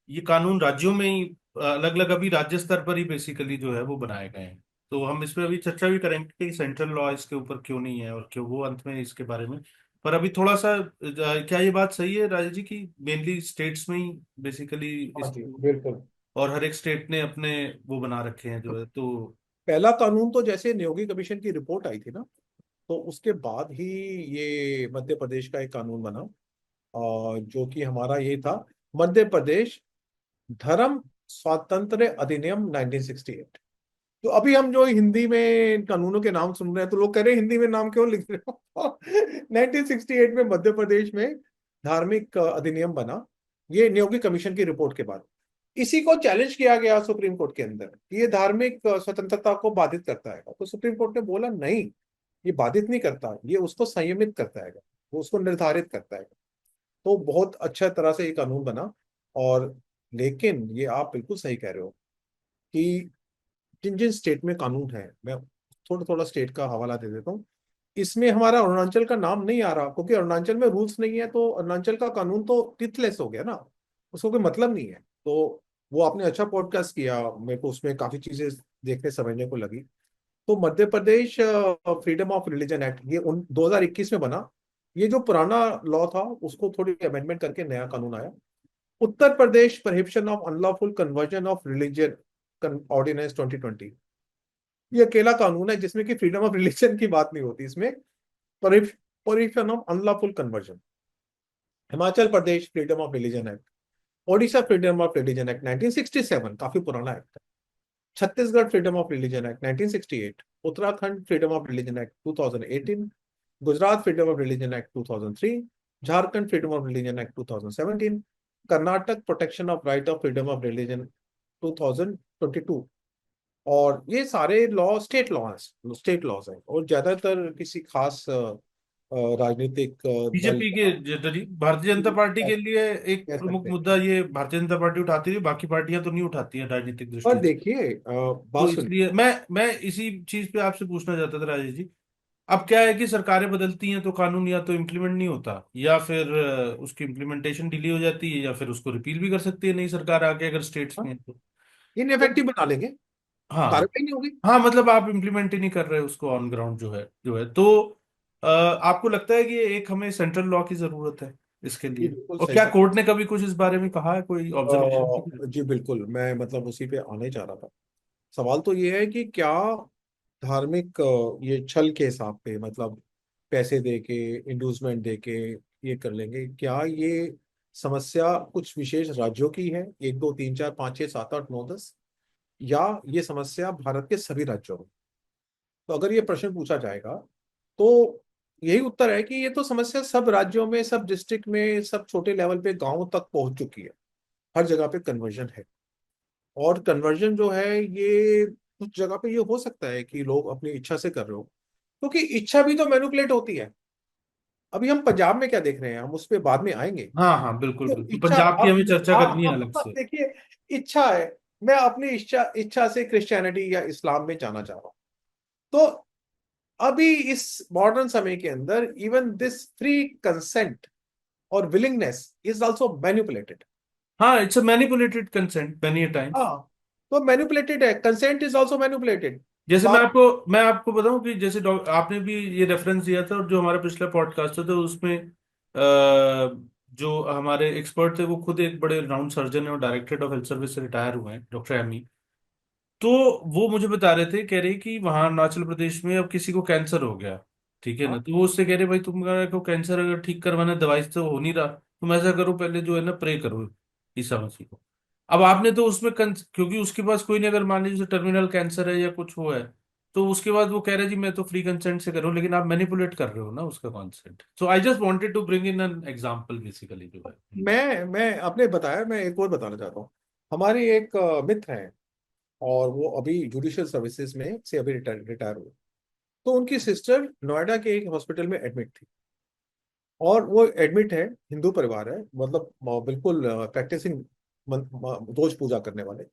[SPEAKER 1] ये कानून राज्यों में ही अलग अलग, अभी राज्य स्तर पर ही बेसिकली जो है वो बनाए गए हैं। तो हम इस पे अभी चर्चा भी करेंगे कि सेंट्रल लॉ इसके ऊपर क्यों नहीं है और क्यों, वो अंत में इसके बारे में। पर अभी थोड़ा सा क्या ये बात सही है राजा जी की मेनली स्टेट्स में ही बेसिकली
[SPEAKER 2] हाँ जी,
[SPEAKER 1] इसको,
[SPEAKER 2] बिल्कुल।
[SPEAKER 1] और हर एक स्टेट ने अपने वो बना रखे हैं जो है, तो
[SPEAKER 2] पहला कानून तो जैसे नियोगी कमीशन की रिपोर्ट आई थी ना, तो उसके बाद ही ये मध्य प्रदेश का एक कानून बना, और जो कि हमारा ये था, मध्य प्रदेश धर्म स्वातंत्र्य अधिनियम 1968। तो अभी हम जो हिंदी में कानूनों के नाम सुन रहे हैं, तो लोग कह रहे हैं हिंदी में नाम क्यों लिख रहे हो। 1968 में मध्य प्रदेश में धार्मिक अधिनियम बना, ये नियोगी कमीशन की रिपोर्ट के बाद। इसी को चैलेंज किया गया सुप्रीम कोर्ट के अंदर कि ये धार्मिक स्वतंत्रता को बाधित करता है, तो सुप्रीम कोर्ट ने बोला नहीं, ये बाधित नहीं करता, ये उसको संयमित करता है, वो उसको निर्धारित करता है। तो बहुत अच्छा तरह से ये कानून बना। और लेकिन ये आप बिल्कुल सही कह रहे हो कि जिन जिन स्टेट में कानून है, मैं थोड़ा थोड़ा स्टेट का हवाला दे देता हूँ। इसमें हमारा अरुणाचल का नाम नहीं आ रहा, क्योंकि अरुणाचल में रूल्स नहीं है, तो अरुणाचल का कानून तो टिथलेस हो गया ना, उसको कोई मतलब नहीं है। तो वो आपने अच्छा पॉडकास्ट किया, मेरे को उसमें काफी चीजें देखने समझने को लगी। तो Madhya Pradesh freedom of religion act ये 2021 में बना। ये जो पुराना लॉ था उसको थोड़ी अमेंडमेंट करके नया कानून आया। Uttar Pradesh prohibition of unlawful conversion of religion ordinance 2020, ये अकेला कानून है जिसमें कि फ्रीडम ऑफ रिलीजन की बात नहीं होती इसमें। Prohibition of unlawful conversion. Himachal Pradesh freedom of religion act, Odisha freedom of religion act 1967, काफी पुराना एक्ट है। Chhattisgarh freedom of religion act 1968, Uttarakhand freedom of religion act 2018, Gujarat freedom of religion act 2003, Jharkhand freedom of religion act 2017, Karnataka protection of right of freedom of religion 2022। और ये सारे law state laws हैं, और ज्यादातर किसी खास राजनीतिक दल
[SPEAKER 1] बीजेपी के भारतीय जनता पार्टी
[SPEAKER 2] कह
[SPEAKER 1] के लिए एक
[SPEAKER 2] कह
[SPEAKER 1] प्रमुख
[SPEAKER 2] सकते हैं।
[SPEAKER 1] मुद्दा ये भारतीय जनता पार्टी उठाती है, बाकी पार्टियां तो नहीं उठाती है राजनीतिक
[SPEAKER 2] और
[SPEAKER 1] दृष्टि से।
[SPEAKER 2] देखिए
[SPEAKER 1] तो
[SPEAKER 2] बात सुनिए।
[SPEAKER 1] इसलिए मैं इसी चीज पे आपसे पूछना चाहता था राजेश जी। अब क्या है कि सरकारें बदलती हैं तो कानून या तो इम्प्लीमेंट नहीं होता, या फिर उसकी इम्प्लीमेंटेशन डिले हो जाती है, या फिर उसको रिपील भी कर सकती है नई सरकार आके, अगर स्टेट्स
[SPEAKER 2] हाँ,
[SPEAKER 1] में है तो।
[SPEAKER 2] इनइफेक्टिव बना लेंगे,
[SPEAKER 1] हाँ।
[SPEAKER 2] कार्रवाई नहीं होगी।
[SPEAKER 1] हाँ मतलब आप इम्प्लीमेंट ही नहीं कर रहे उसको ऑन ग्राउंड जो है तो आपको लगता है कि ये एक हमें सेंट्रल लॉ की जरूरत है इसके
[SPEAKER 2] ये
[SPEAKER 1] लिए?
[SPEAKER 2] बिल्कुल
[SPEAKER 1] और
[SPEAKER 2] सही
[SPEAKER 1] क्या
[SPEAKER 2] कहा।
[SPEAKER 1] कोर्ट ने कभी कुछ इस बारे में कहा है, कोई ऑब्जर्वेशन?
[SPEAKER 2] जी बिल्कुल, मैं मतलब उसी पे आने चाह रहा था। सवाल तो ये है कि क्या धार्मिक ये छल के हिसाब पे, मतलब पैसे दे के, इंड्यूसमेंट दे के ये कर लेंगे, क्या ये समस्या कुछ विशेष राज्यों की है, एक दो तीन चार पाँच छः सात आठ नौ दस, या ये समस्या भारत के सभी राज्यों में? तो अगर ये प्रश्न पूछा जाएगा तो यही उत्तर है कि ये तो समस्या सब राज्यों में, सब डिस्ट्रिक्ट में, सब छोटे लेवल पे गांवों तक पहुंच चुकी है। हर जगह पे कन्वर्जन है। और कन्वर्जन जो है ये कुछ जगह पे ये हो सकता है कि लोग अपनी इच्छा से कर रहे हो, क्योंकि इच्छा भी तो मैनिपुलेट होती है। अभी हम पंजाब में क्या देख रहे हैं, हम उस पर बाद में आएंगे।
[SPEAKER 1] हाँ हाँ बिल्कुल
[SPEAKER 2] तो
[SPEAKER 1] बिल्कुल,
[SPEAKER 2] इच्छा,
[SPEAKER 1] पंजाब की हमें चर्चा करनी है अलग
[SPEAKER 2] आप
[SPEAKER 1] से।
[SPEAKER 2] देखिए, इच्छा है, मैं अपनी इच्छा इच्छा से क्रिश्चियनिटी या इस्लाम में जाना चाह रहा हूँ। तो अभी इस मॉडर्न समय के अंदर इवन दिस फ्री कंसेंट और विलिंगनेस इज आल्सो मैनिपुलेटेड।
[SPEAKER 1] हाँ, it's a manipulated consent many times.
[SPEAKER 2] हाँ, तो मैनिपुलेटेड है, कंसेंट इज आल्सो मैनिपुलेटेड।
[SPEAKER 1] जैसे
[SPEAKER 2] बात।
[SPEAKER 1] मैं आपको बताऊं कि जैसे आपने भी ये रेफरेंस दिया था, और जो हमारा पिछला पॉडकास्ट था तो उसमें जो हमारे एक्सपर्ट थे वो खुद एक बड़े राउंड सर्जन है और डायरेक्टरेट ऑफ हेल्थ सर्विस से रिटायर हुए हैं, डॉक्टर एमी। तो वो मुझे बता रहे थे, कह रहे कि वहां अरुणाचल प्रदेश में अब किसी को कैंसर हो गया, ठीक है ना,
[SPEAKER 2] हाँ,
[SPEAKER 1] तो वो उससे कह रहे भाई को कैंसर अगर ठीक करवाना है, दवाई से तो हो नहीं रहा, तुम ऐसा करो पहले जो है ना प्रे करो ईसा मसीह को। अब आपने तो उसमें क्योंकि उसके पास कोई नहीं, अगर मान लीजिए टर्मिनल कैंसर है या कुछ वो है, तो उसके बाद वो कह रहे जी मैं तो फ्री कंसेंट से करूँ, लेकिन आप मैनिपुलेट कर रहे हो ना उसका consent. So I just wanted to bring in an example basically जो है।
[SPEAKER 2] मैं आपने बताया, मैं एक और बताना चाहता हूँ। हमारी एक मित्र हैं, और वो अभी जुडिशियल सर्विसेज में से अभी रिटायर हुए। तो उनकी सिस्टर नोएडा के एक हॉस्पिटल में एडमिट थी, और वो एडमिट है, हिंदू परिवार है, मतलब बिल्कुल प्रैक्टिसिंग रोज पूजा करने वाले।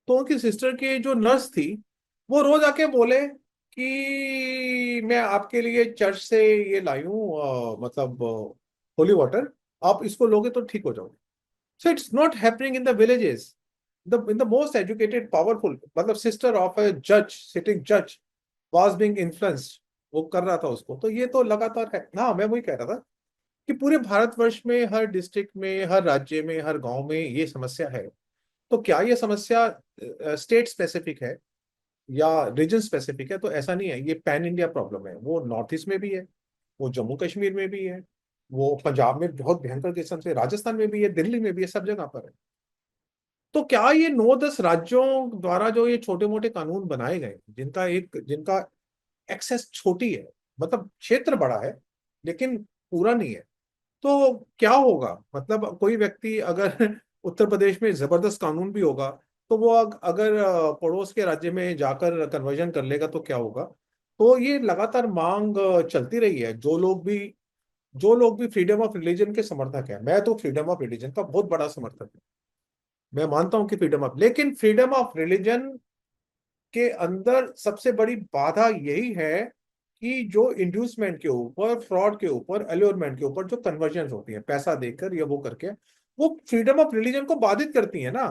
[SPEAKER 2] तो उनकी सिस्टर की जो नर्स थी, वो रोज आके बोले कि मैं आपके लिए चर्च से ये लाई हूँ, मतलब होली वाटर, आप इसको लोगे तो ठीक हो जाओगे। So it's not happening in the villages. The in the most educated powerful, मतलब सिस्टर ऑफ अ जज, सिटिंग जज, वाज बीइंग इन्फ्लुएंस्ड, वो कर रहा था उसको। तो ये तो लगातार है ना। मैं वही कह रहा था कि पूरे भारतवर्ष में, हर डिस्ट्रिक्ट में, हर राज्य में, हर गांव में ये समस्या है। तो क्या ये समस्या स्टेट स्पेसिफिक है या रीजन स्पेसिफिक है? तो ऐसा नहीं है, ये पैन इंडिया प्रॉब्लम है। वो नॉर्थ ईस्ट में भी है, वो जम्मू कश्मीर में भी है, वो पंजाब में बहुत भयंकर किस्म से, राजस्थान में भी है, दिल्ली में भी है, सब जगह पर है। तो क्या ये 9-10 राज्यों द्वारा जो ये छोटे मोटे कानून बनाए गए, जिनका एक्सेस छोटी है, मतलब क्षेत्र बड़ा है लेकिन पूरा नहीं है, तो क्या होगा? मतलब कोई व्यक्ति अगर उत्तर प्रदेश में जबरदस्त कानून भी होगा, तो वो अगर पड़ोस के राज्य में जाकर कन्वर्जन कर लेगा तो क्या होगा? तो ये लगातार मांग चलती रही है। जो लोग भी फ्रीडम ऑफ रिलीजन के समर्थक है, मैं तो फ्रीडम ऑफ रिलीजन का बहुत बड़ा समर्थक हूँ। मैं मानता हूं कि लेकिन फ्रीडम ऑफ रिलीजन के अंदर सबसे बड़ी बाधा यही है कि जो इंड्यूसमेंट के ऊपर, फ्रॉड के ऊपर, एल्योरमेंट के ऊपर जो कन्वर्जन होती है पैसा देकर या वो करके, वो फ्रीडम ऑफ रिलीजन को बाधित करती है ना।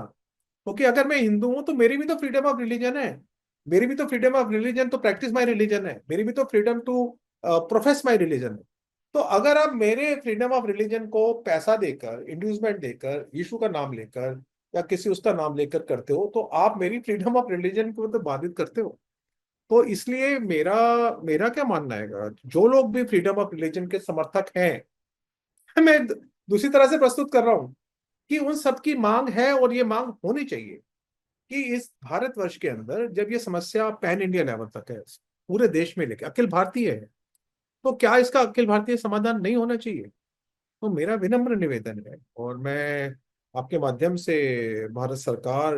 [SPEAKER 2] क्योंकि अगर मैं हिंदू हूं तो मेरी भी तो फ्रीडम ऑफ रिलीजन है। मेरी भी तो फ्रीडम ऑफ रिलीजन तो प्रैक्टिस माई रिलीजन है, मेरी भी तो freedom to profess my religion है। तो अगर आप मेरे फ्रीडम ऑफ रिलीजन को पैसा देकर, इंड्यूसमेंट देकर, यीशु का नाम लेकर या किसी उसका नाम लेकर करते हो, तो आप मेरी फ्रीडम ऑफ रिलीजन को तो बाधित करते हो। तो इसलिए मेरा मेरा क्या मानना है, जो लोग भी फ्रीडम ऑफ रिलीजन के समर्थक हैं, मैं दूसरी तरह से प्रस्तुत कर रहा हूं कि उन सबकी मांग है, और ये मांग होनी चाहिए कि इस भारतवर्ष के अंदर जब ये समस्या पैन इंडिया लेवल तक है, पूरे देश में लेके अखिल भारतीय है, तो क्या इसका अखिल भारतीय समाधान नहीं होना चाहिए? तो मेरा विनम्र निवेदन है, और मैं आपके माध्यम से भारत सरकार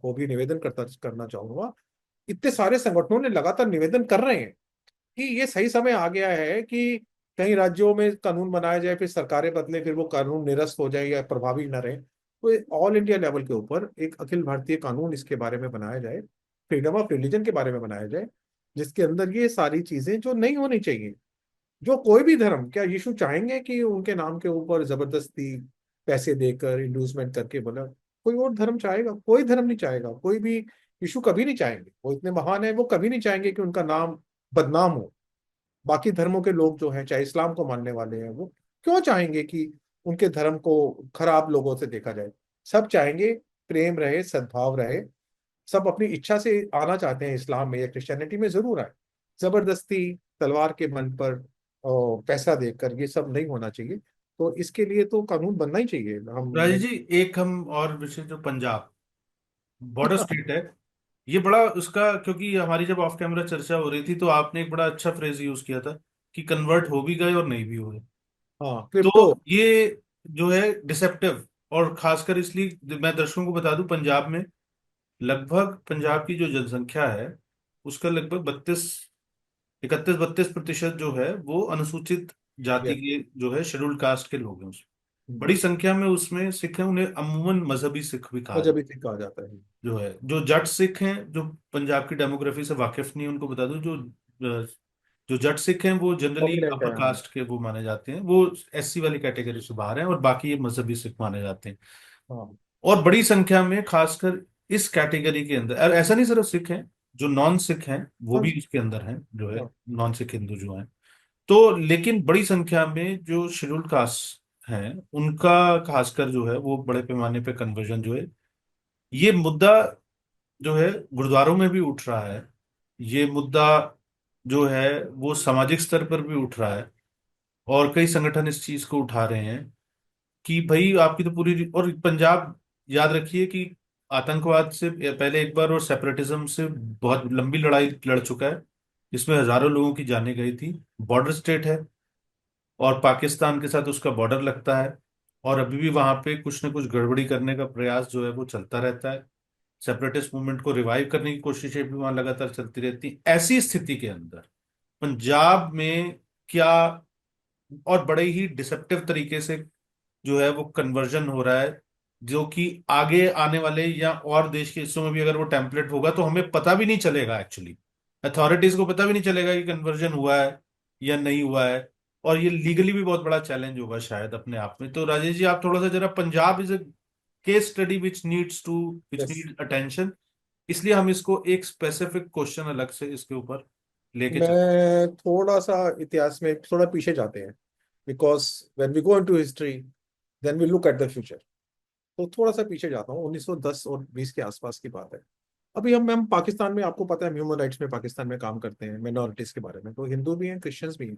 [SPEAKER 2] को भी निवेदन करना चाहूंगा इतने सारे संगठनों ने लगातार निवेदन कर रहे हैं कि ये सही समय आ गया है कि कहीं राज्यों में कानून बनाया जाए, फिर सरकारें बदले, फिर वो कानून निरस्त हो जाए या प्रभावी न रहे, तो ऑल इंडिया लेवल के ऊपर एक अखिल भारतीय कानून इसके बारे में बनाया जाए, फ्रीडम ऑफ रिलीजन के बारे में बनाया जाए, जिसके अंदर ये सारी चीजें जो नहीं होनी चाहिए। जो कोई भी धर्म, क्या यीशु चाहेंगे कि उनके नाम के ऊपर जबरदस्ती पैसे देकर इंड्यूसमेंट करके बोला? कोई और धर्म चाहेगा? कोई धर्म नहीं चाहेगा, कोई भी। यीशु कभी नहीं चाहेंगे, वो इतने महान है, वो कभी नहीं चाहेंगे कि उनका नाम बदनाम हो। बाकी धर्मों के लोग जो हैं, चाहे इस्लाम को मानने वाले हैं, वो क्यों चाहेंगे कि उनके धर्म को खराब लोगों से देखा जाए? सब चाहेंगे प्रेम रहे, सद्भाव रहे। सब अपनी इच्छा से आना चाहते हैं इस्लाम में या क्रिश्चियनिटी में, जरूर आए। जबरदस्ती तलवार के बल पर पैसा देकर ये सब नहीं होना चाहिए। तो इसके लिए तो कानून बनना ही चाहिए। हम
[SPEAKER 1] राजेश
[SPEAKER 2] मैं
[SPEAKER 1] जी, एक हम और विषय, जो पंजाब बॉर्डर स्टेट है, ये बड़ा उसका, क्योंकि हमारी जब ऑफ कैमरा चर्चा हो रही थी तो आपने एक बड़ा अच्छा फ्रेज यूज किया था कि कन्वर्ट हो भी गए और नहीं भी हुए।
[SPEAKER 2] हाँ, क्रिप्टो।
[SPEAKER 1] तो ये जो है डिसेप्टिव, और खासकर इसलिए मैं दर्शकों को बता दूं, पंजाब में लगभग, पंजाब की जो जनसंख्या है उसका लगभग 31-32% जो है वो अनुसूचित जाति
[SPEAKER 2] यस।
[SPEAKER 1] के, जो है शेड्यूल्ड कास्ट के लोग हैं उसमें। बड़ी संख्या में उसमें सिख हैं, उन्हें अमूमन मजहबी सिख भी कहा
[SPEAKER 2] मुझे
[SPEAKER 1] जाता
[SPEAKER 2] भी कहा जाता है।
[SPEAKER 1] है। जो है, जो जट सिख हैं, जो पंजाब की डेमोग्राफी से वाकिफ नहीं है, उनको बता दूं, जो जट सिख हैं वो जनरली
[SPEAKER 2] प्रोमिनेंट है,
[SPEAKER 1] अपर
[SPEAKER 2] हाँ।
[SPEAKER 1] कास्ट के वो माने जाते हैं, वो एससी वाली कैटेगरी से बाहर हैं, और बाकी ये मजहबी सिख माने जाते हैं।
[SPEAKER 2] हाँ।
[SPEAKER 1] और बड़ी संख्या में खासकर इस कैटेगरी के अंदर, और ऐसा नहीं सिर्फ सिख हैं, जो नॉन सिख हैं वो
[SPEAKER 2] हाँ
[SPEAKER 1] भी
[SPEAKER 2] जी।
[SPEAKER 1] इसके अंदर हैं, जो है
[SPEAKER 2] हाँ।
[SPEAKER 1] नॉन सिख हिंदू जो हैं। तो लेकिन बड़ी संख्या में जो शेड्यूल्ड कास्ट हैं, उनका खासकर जो है वो बड़े पैमाने पे कन्वर्जन जो है, ये मुद्दा जो है गुरुद्वारों में भी उठ रहा है। ये मुद्दा जो है वो सामाजिक स्तर पर भी उठ रहा है, और कई संगठन इस चीज को उठा रहे हैं कि भाई आपकी तो पूरी, और पंजाब, याद रखिए कि आतंकवाद से पहले एक बार और सेपरेटिज्म से बहुत लंबी लड़ाई लड़ चुका है, जिसमें हजारों लोगों की जानें गई थी। बॉर्डर स्टेट है, और पाकिस्तान के साथ उसका बॉर्डर लगता है, और अभी भी वहां पे कुछ न कुछ गड़बड़ी करने का प्रयास जो है वो चलता रहता है। सेपरेटिस्ट मूवमेंट को रिवाइव करने की कोशिशें भी वहां लगातार चलती रहती हैं। ऐसी स्थिति के अंदर पंजाब में क्या, और बड़े ही डिसेप्टिव तरीके से जो है वो कन्वर्जन हो रहा है, जो कि आगे आने वाले या और देश के हिस्सों में भी अगर वो टेम्पलेट होगा तो हमें पता भी नहीं चलेगा, एक्चुअली अथॉरिटीज को पता भी नहीं चलेगा कि कन्वर्जन हुआ है या नहीं हुआ है। और ये लीगली भी बहुत बड़ा चैलेंज होगा शायद अपने आप में। तो राजेश जी, आप थोड़ा सा जरा, Punjab is a case study which
[SPEAKER 2] yes.
[SPEAKER 1] Need attention, इसलिए हम इसको एक स्पेसिफिक क्वेश्चन अलग से इसके ऊपर लेके चल।
[SPEAKER 2] मैं थोड़ा सा इतिहास में थोड़ा पीछे जाते हैं, because when we go into history then we look at the future. तो थोड़ा सा पीछे जाता हूँ, 1910 और 20 के आसपास की बात है। अभी हम पाकिस्तान में, आपको पता है, ह्यूमन राइट्स में पाकिस्तान में काम करते हैं मिनोरिटीज के बारे में, तो हिंदू भी हैं, क्रिश्चियंस भी हैं।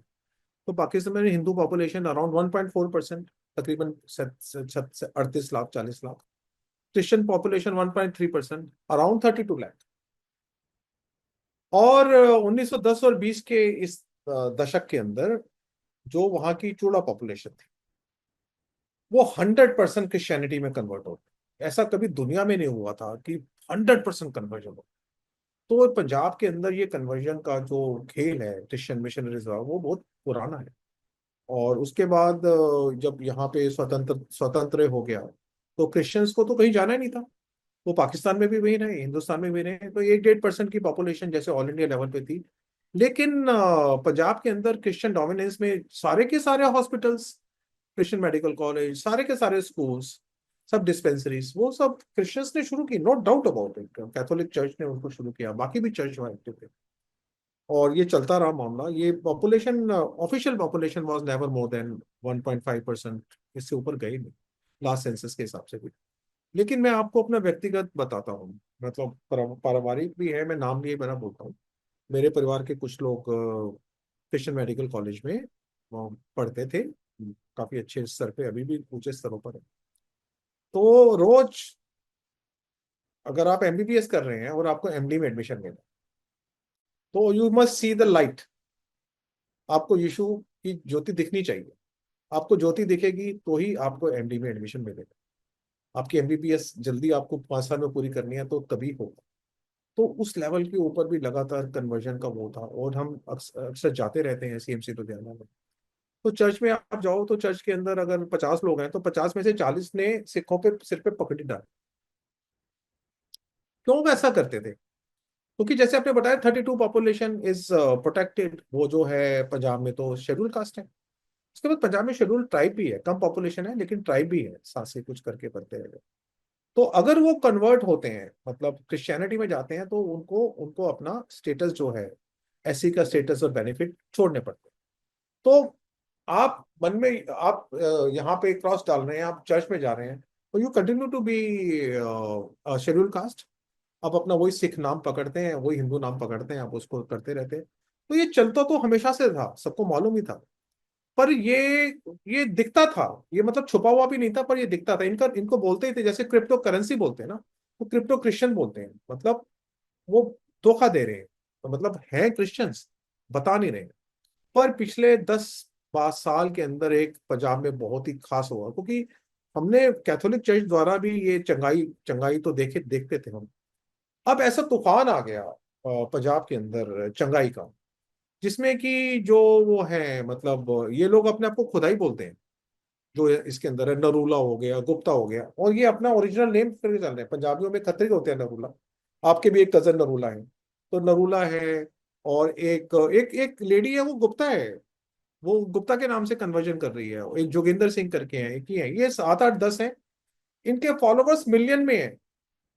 [SPEAKER 2] तो पाकिस्तान में हिंदू पॉपुलेशन अराउंड 1.4%, तकरीबन 38 lakh 40 lakh. Christian population 1.3%, around 32 lakh. और 1910 और 20 के इस दशक के अंदर जो वहां की चूड़ा पॉपुलेशन थी, वो 100% क्रिश्चियनिटी में कन्वर्ट हो गई। ऐसा कभी दुनिया में नहीं हुआ था कि 100% कन्वर्जन हो। तो पंजाब के अंदर ये कन्वर्जन का जो खेल है क्रिश्चियन मिशनरीज का, वो बहुत पुराना है। और उसके बाद जब यहाँ पे स्वतंत्र स्वतंत्र हो गया, तो क्रिश्चियंस को तो कहीं जाना ही नहीं था। वो पाकिस्तान में भी वही रहे, हिंदुस्तान में भी रहे, तो 1-1.5% की पॉपुलेशन जैसे ऑल इंडिया लेवल पे थी। लेकिन पंजाब के अंदर क्रिश्चियन डोमिनेंस में सारे के सारे हॉस्पिटल्स, क्रिश्चियन मेडिकल कॉलेज, सारे के सारे स्कूल्स, सब डिस्पेंसरीज, वो सब क्रिश्चियंस ने शुरू की, no doubt about it. Catholic church ने उनको शुरू किया, बाकी भी चर्च वहाँ एक्टिव थे। और ये चलता रहा मामला। ये population, official population was never more than 1.5%, इससे ऊपर गई नहीं लास्ट सेंसस के हिसाब से भी। लेकिन मैं आपको अपना व्यक्तिगत बताता हूँ, मतलब पारिवारिक भी है, मैं नाम लिए बिना बोलता हूँ। मेरे परिवार के कुछ लोग क्रिश्चियन मेडिकल कॉलेज में पढ़ते थे, काफी अच्छे स्तर पे, अभी भी ऊंचे स्तरों पर है। तो रोज, अगर आप एमबीबीएस कर रहे हैं और आपको एमडी में एडमिशन लेना, तो you must see the light. आपको यीशु की ज्योति दिखनी चाहिए। आपको ज्योति दिखेगी तो ही आपको एमडी में एडमिशन मिलेगा। आपकी एमबीबीएस जल्दी आपको 5 साल में पूरी करनी है तो तभी होगा। तो उस लेवल के ऊपर भी लगातार कन्वर्जन का वो था, और हम अक्सर अक्सर जाते रहते हैं सीएमसी लुधियाना में। तो चर्च में आप जाओ तो चर्च के अंदर अगर 50 लोग हैं तो 50 में से 40 ने सिखों पे सिर पे पगड़ी डाली। क्यों वो ऐसा करते थे? क्योंकि जैसे आपने बताया 32 पॉपुलेशन इज प्रोटेक्टेड, वो जो है पंजाब में तो शेड्यूल कास्ट है। उसके बाद पंजाब में शेड्यूल ट्राइब भी है, कम पॉपुलेशन है लेकिन ट्राइब भी है, साथ से कुछ करके पढ़ते रहे। तो अगर वो कन्वर्ट होते हैं, मतलब क्रिश्चियनिटी में जाते हैं, तो उनको उनको अपना स्टेटस जो है, एससी का स्टेटस और बेनिफिट छोड़ने पड़ते हैं। तो आप मन में आप यहाँ पे क्रॉस डाल रहे हैं, आप चर्च में जा रहे हैं, तो you continue to be schedule caste. आप अपना वही सिख नाम पकड़ते हैं, वही हिंदू नाम पकड़ते हैं, आप उसको करते रहते हैं। तो ये चलता तो हमेशा से था, सबको मालूम ही था। पर ये दिखता था, ये मतलब छुपा हुआ भी नहीं था, पर ये दिखता था। इनका इनको बोलते ही थे, जैसे क्रिप्टो करेंसी बोलते हैं ना, तो क्रिप्टो क्रिश्चियन बोलते हैं, मतलब वो धोखा दे रहे हैं। तो मतलब हैं क्रिश्चियंस, बता नहीं रहे। पर पिछले 10 साल के अंदर एक पंजाब में बहुत ही खास हुआ, क्योंकि हमने कैथोलिक चर्च द्वारा भी ये चंगाई चंगाई तो देखते थे हम। अब ऐसा तूफान आ गया पंजाब के अंदर चंगाई का, जिसमें कि जो वो है, मतलब ये लोग अपने आप को खुदाई बोलते हैं। जो इसके अंदर है, नरूला हो गया, गुप्ता हो गया, और ये अपना ओरिजिनल नेम करके चल रहे हैं। पंजाबियों में खत्री होते हैं नरूला। आपके भी एक कजन नरूला है, तो नरूला है। और एक एक एक लेडी है, वो गुप्ता है। वो गुप्ता के नाम से कन्वर्जन कर रही है। एक जोगिंदर सिंह करके हैं, एक ही है, ये 7 8 10 हैं। इनके फॉलोवर्स मिलियन में हैं।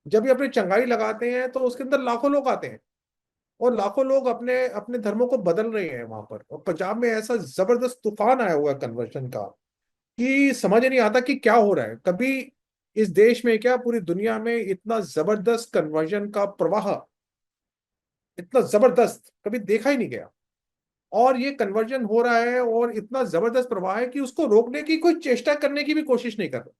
[SPEAKER 2] जब ये अपनी चंगाई लगाते हैं तो उसके अंदर लाखों लोग आते हैं, और लाखों लोग अपने अपने धर्मों को बदल रहे हैं वहां पर। और पंजाब में ऐसा जबरदस्त तूफान आया हुआ है कन्वर्शन का, कि समझ नहीं आता कि क्या हो रहा है। कभी इस देश में क्या, पूरी दुनिया में इतना जबरदस्त कन्वर्जन का प्रवाह, इतना जबरदस्त कभी देखा ही नहीं गया। और ये कन्वर्जन हो रहा है, और इतना जबरदस्त प्रवाह है कि उसको रोकने की कोई चेष्टा करने की भी कोशिश नहीं कर रहा।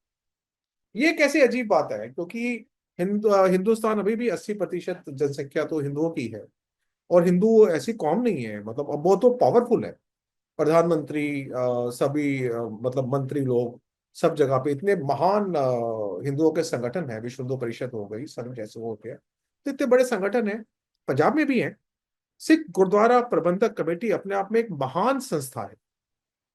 [SPEAKER 2] ये कैसे अजीब बात है, क्योंकि हिंदुस्तान अभी भी 80% जनसंख्या तो हिंदुओं की है। और हिंदू ऐसी कौम नहीं है, मतलब अब वो तो पावरफुल है। प्रधानमंत्री, सभी मतलब मंत्री लोग, सब जगह पे इतने महान हिंदुओं के संगठन है। विश्व हिंदू परिषद हो गई, संघ जैसे हो गया, तो इतने बड़े संगठन है। पंजाब में भी है। सिख गुरुद्वारा प्रबंधक कमेटी अपने आप में एक महान संस्था है।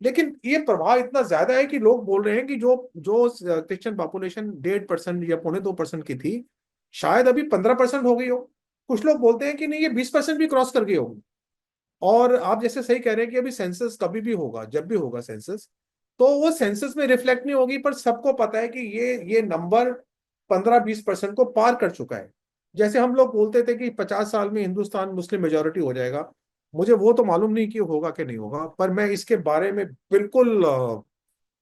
[SPEAKER 2] लेकिन ये प्रभाव इतना ज्यादा है कि लोग बोल रहे हैं कि जो जो क्रिश्चियन पॉपुलेशन 1.5% या 2.25% की थी, शायद अभी 15% हो गई हो। कुछ लोग बोलते हैं कि नहीं, ये 20% भी क्रॉस कर गई होगी। और आप जैसे सही कह रहे हैं कि अभी सेंसस कभी भी होगा, जब भी होगा सेंसस, तो वो सेंसस में रिफ्लेक्ट नहीं होगी। पर सबको पता है कि ये नंबर 15-20% को पार कर चुका है। जैसे हम लोग बोलते थे कि 50 साल में हिंदुस्तान मुस्लिम मेजोरिटी हो जाएगा। मुझे वो तो मालूम नहीं कि होगा कि नहीं होगा, पर मैं इसके बारे में बिल्कुल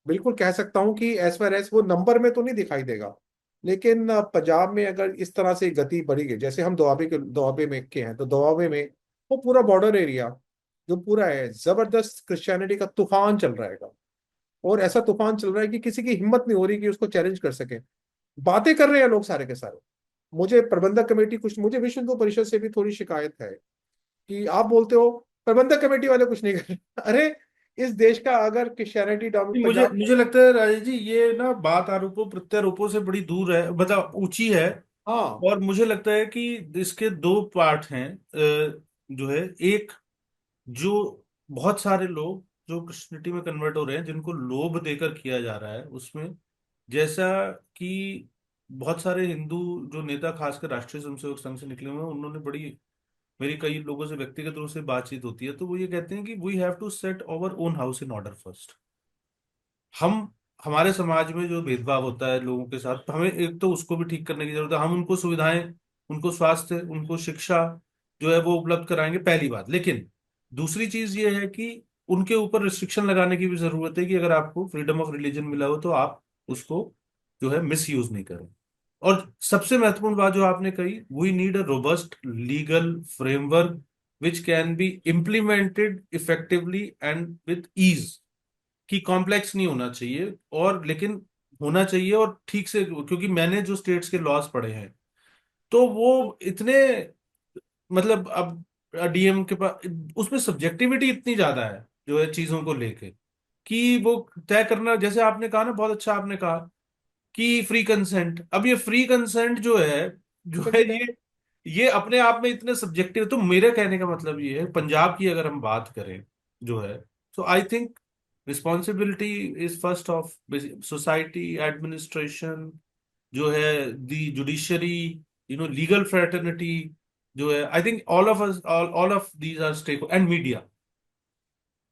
[SPEAKER 2] बिल्कुल कह सकता हूं कि एज फार एज वो नंबर में तो नहीं दिखाई देगा। लेकिन पंजाब में अगर इस तरह से गति बढ़ी गई, जैसे हम दोआबे में के हैं, तो दोआबे में वो पूरा बॉर्डर एरिया जो पूरा है, जबरदस्त क्रिश्चियनिटी का तूफान चल रहा है। और ऐसा तूफान चल रहा है कि किसी की हिम्मत नहीं हो रही कि उसको चैलेंज कर सके। बातें कर रहे हैं लोग सारे के सारे। मुझे प्रबंधक कमेटी, कुछ मुझे विश्व हिंदू परिषद से भी थोड़ी शिकायत है कि आप बोलते हो प्रबंधक कमेटी वाले कुछ नहीं कर रहे। अरे, इस देश का अगर क्रिश्चियनिटी
[SPEAKER 1] नहीं, मुझे
[SPEAKER 2] पंजाब।
[SPEAKER 1] मुझे लगता है राजेश जी, ये ना बात आरोपों प्रत्यारोपों से बड़ी दूर है, मतलब ऊंची है।
[SPEAKER 2] हाँ,
[SPEAKER 1] और मुझे लगता है कि इसके दो पार्ट हैं। जो है, एक, जो बहुत सारे लोग जो क्रिश्चियनिटी में कन्वर्ट हो रहे हैं, जिनको लोभ देकर किया जा रहा है उसमें, जैसा कि बहुत सारे हिंदू जो नेता, खासकर राष्ट्रीय स्वयंसेवक संघ से निकले हुए हैं, उन्होंने बड़ी, मेरी कई लोगों से व्यक्तिगत रूप से बातचीत होती है, तो वो ये कहते हैं कि we have to set our own house in order first. हम, हमारे समाज में जो भेदभाव होता है लोगों के साथ, तो हमें एक तो उसको भी ठीक करने की जरूरत है। हम उनको सुविधाएं, उनको स्वास्थ्य, उनको शिक्षा जो है वो उपलब्ध कराएंगे, पहली बात। लेकिन दूसरी चीज ये है कि उनके ऊपर रिस्ट्रिक्शन लगाने की भी जरूरत है कि अगर आपको फ्रीडम ऑफ रिलीजन मिला हो तो आप उसको जो है मिस यूज नहीं करें। और सबसे महत्वपूर्ण बात जो आपने कही, we need a robust legal framework which can be implemented effectively and with ease. कि कॉम्प्लेक्स नहीं होना चाहिए, और लेकिन होना चाहिए और ठीक से, क्योंकि मैंने जो स्टेट्स के लॉज पढ़े हैं, तो वो इतने, मतलब अब डीएम के पास, उसमें सब्जेक्टिविटी इतनी ज्यादा है जो है चीजों को लेके, कि वो तय करना, जैसे आपने कहा ना, बहुत अच्छा आपने कहा कि फ्री कंसेंट। अब ये फ्री कंसेंट जो है
[SPEAKER 2] डिफेंड है।
[SPEAKER 1] ये ये अपने आप में इतने सब्जेक्टिव, तो मेरे कहने का मतलब ये है, पंजाब की अगर हम बात करें जो है, तो I think responsibility is first of society, administration जो है, दी जुडिशरी, लीगल फ्रेटर्निटी जो है। I think all of us, all of these are stake, and media.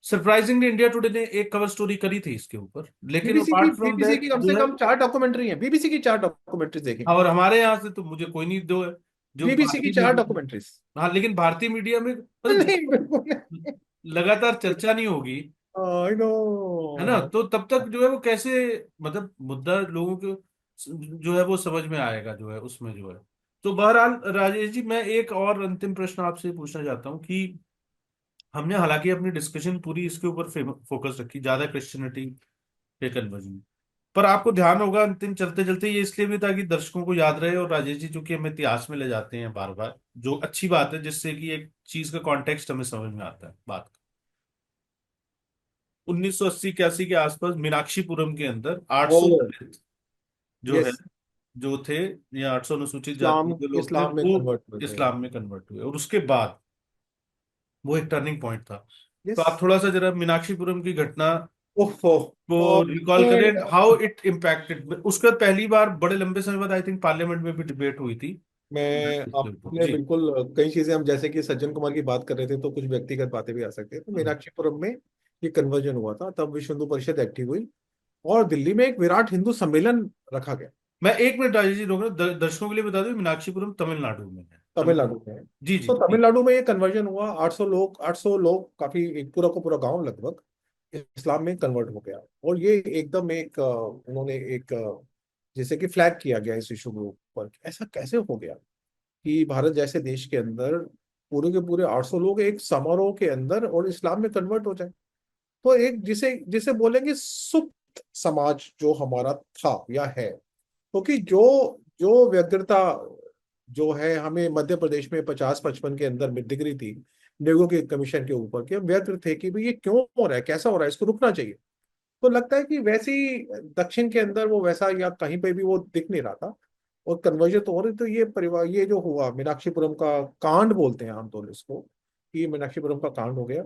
[SPEAKER 1] Surprisingly India Today ने एक कवर स्टोरी करी थी इसके ऊपर, लेकिन
[SPEAKER 2] बीबीसी की
[SPEAKER 1] अपार्ट फ्रॉम
[SPEAKER 2] बीबीसी
[SPEAKER 1] दैट
[SPEAKER 2] की कम
[SPEAKER 1] जो
[SPEAKER 2] से
[SPEAKER 1] है,
[SPEAKER 2] कम 4 डॉक्यूमेंट्री हैं, बीबीसी की 4 डॉक्यूमेंट्रीज देखी
[SPEAKER 1] हाँ,
[SPEAKER 2] मैंने।
[SPEAKER 1] और हमारे यहाँ से तो मुझे कोई नहीं दो है जो
[SPEAKER 2] बीबीसी की
[SPEAKER 1] भारतीय
[SPEAKER 2] चार
[SPEAKER 1] मीडिया।
[SPEAKER 2] डॉक्यूमेंट्रीज
[SPEAKER 1] हाँ, लेकिन भारतीय मीडिया में मतलब जब
[SPEAKER 2] नहीं, बिल्कुल नहीं।
[SPEAKER 1] तक लगातार चर्चा नहीं होगी,
[SPEAKER 2] आई नो।
[SPEAKER 1] है ना, तो तब तक जो है वो कैसे, मतलब मुद्दा लोगों को जो है वो समझ में आएगा जो है उसमें जो है। तो बहरहाल राजेश जी, मैं एक और अंतिम प्रश्न आपसे पूछना चाहता हूँ कि हमने हालांकि अपनी डिस्कशन पूरी इसके ऊपर फोकस रखी, ज्यादा क्रिश्चियनिटी पे कन्वर्जन, पर आपको ध्यान होगा अंतिम चलते चलते ये इसलिए भी, ताकि दर्शकों को याद रहे, और राजेश जी चूंकि हमें इतिहास में ले जाते हैं बार बार, जो अच्छी बात है, जिससे कि एक चीज का कॉन्टेक्स्ट हमें समझ में आता है बात। 1980 81 के आसपास मीनाक्षीपुरम के अंदर
[SPEAKER 2] ओ
[SPEAKER 1] 800 दलित जो है,
[SPEAKER 2] यस।
[SPEAKER 1] जो थे, या 800 अनुसूचित जाति
[SPEAKER 2] इस्लाम
[SPEAKER 1] के लोग थे,
[SPEAKER 2] इस्लाम में
[SPEAKER 1] वो
[SPEAKER 2] कन्वर्ट हुए थे।
[SPEAKER 1] इस्लाम में कन्वर्ट हुए, और उसके बाद वो एक टर्निंग पॉइंट था। तो
[SPEAKER 2] यस।
[SPEAKER 1] आप थोड़ा सा जरा मीनाक्षीपुरम की घटना
[SPEAKER 2] ओहो।
[SPEAKER 1] को
[SPEAKER 2] और
[SPEAKER 1] रिकॉल
[SPEAKER 2] ये
[SPEAKER 1] करें, हाउ इट इम्पैक्टेड। उसके बाद पहली बार बड़े लंबे समय बाद आई थिंक पार्लियामेंट में भी डिबेट हुई थी
[SPEAKER 2] मैं
[SPEAKER 1] इसके ऊपर
[SPEAKER 2] आपने
[SPEAKER 1] जी।
[SPEAKER 2] बिल्कुल कई चीजें, हम जैसे कि सज्जन कुमार की बात कर रहे थे तो कुछ व्यक्तिगत बातें भी आ सकती है। तो
[SPEAKER 1] हम्म।
[SPEAKER 2] मीनाक्षीपुरम में ये कन्वर्जन हुआ था, तब विश्व हिंदू परिषद एक्टिव हुई और दिल्ली में एक विराट हिंदू सम्मेलन रखा गया।
[SPEAKER 1] मैं एक मिनट राजेश जी रोक रहा हूँ, दर्शकों के लिए बता दूं, मीनाक्षीपुरम तमिलनाडु में है,
[SPEAKER 2] तमिलनाडु में है।
[SPEAKER 1] जी जी
[SPEAKER 2] तो
[SPEAKER 1] जी।
[SPEAKER 2] तमिलनाडु में ये कन्वर्जन हुआ, 800 लोग काफी, एक पूरा का पूरा गांव लगभग इस्लाम में कन्वर्ट हो गया। और ये एकदम एक उन्होंने एक जैसे कि फ्लैग किया गया इस इशू के ऊपर, ऐसा कैसे हो गया कि भारत जैसे देश के अंदर पूरे के पूरे 800 लोग एक समारोह के अंदर और इस्लाम में कन्वर्ट हो जाए। तो एक जिसे जिसे बोलेंगे सुप्त समाज जो हमारा था या है, क्योंकि जो जो व्यग्रता जो है हमें मध्य प्रदेश में 50 55 के अंदर में दिख रही थी नेहरू के कमीशन के ऊपर, कि हम व्यग्र थे कि भाई ये क्यों हो रहा है, कैसा हो रहा है, इसको रुकना चाहिए। तो लगता है कि वैसी दक्षिण के अंदर वो वैसा या कहीं पे भी वो दिख नहीं रहा था, और कन्वर्जन तो हो रही। तो ये परिवार, ये जो हुआ मीनाक्षीपुरम का कांड बोलते हैं आमतौर इसको, कि ये मीनाक्षीपुरम का कांड हो गया,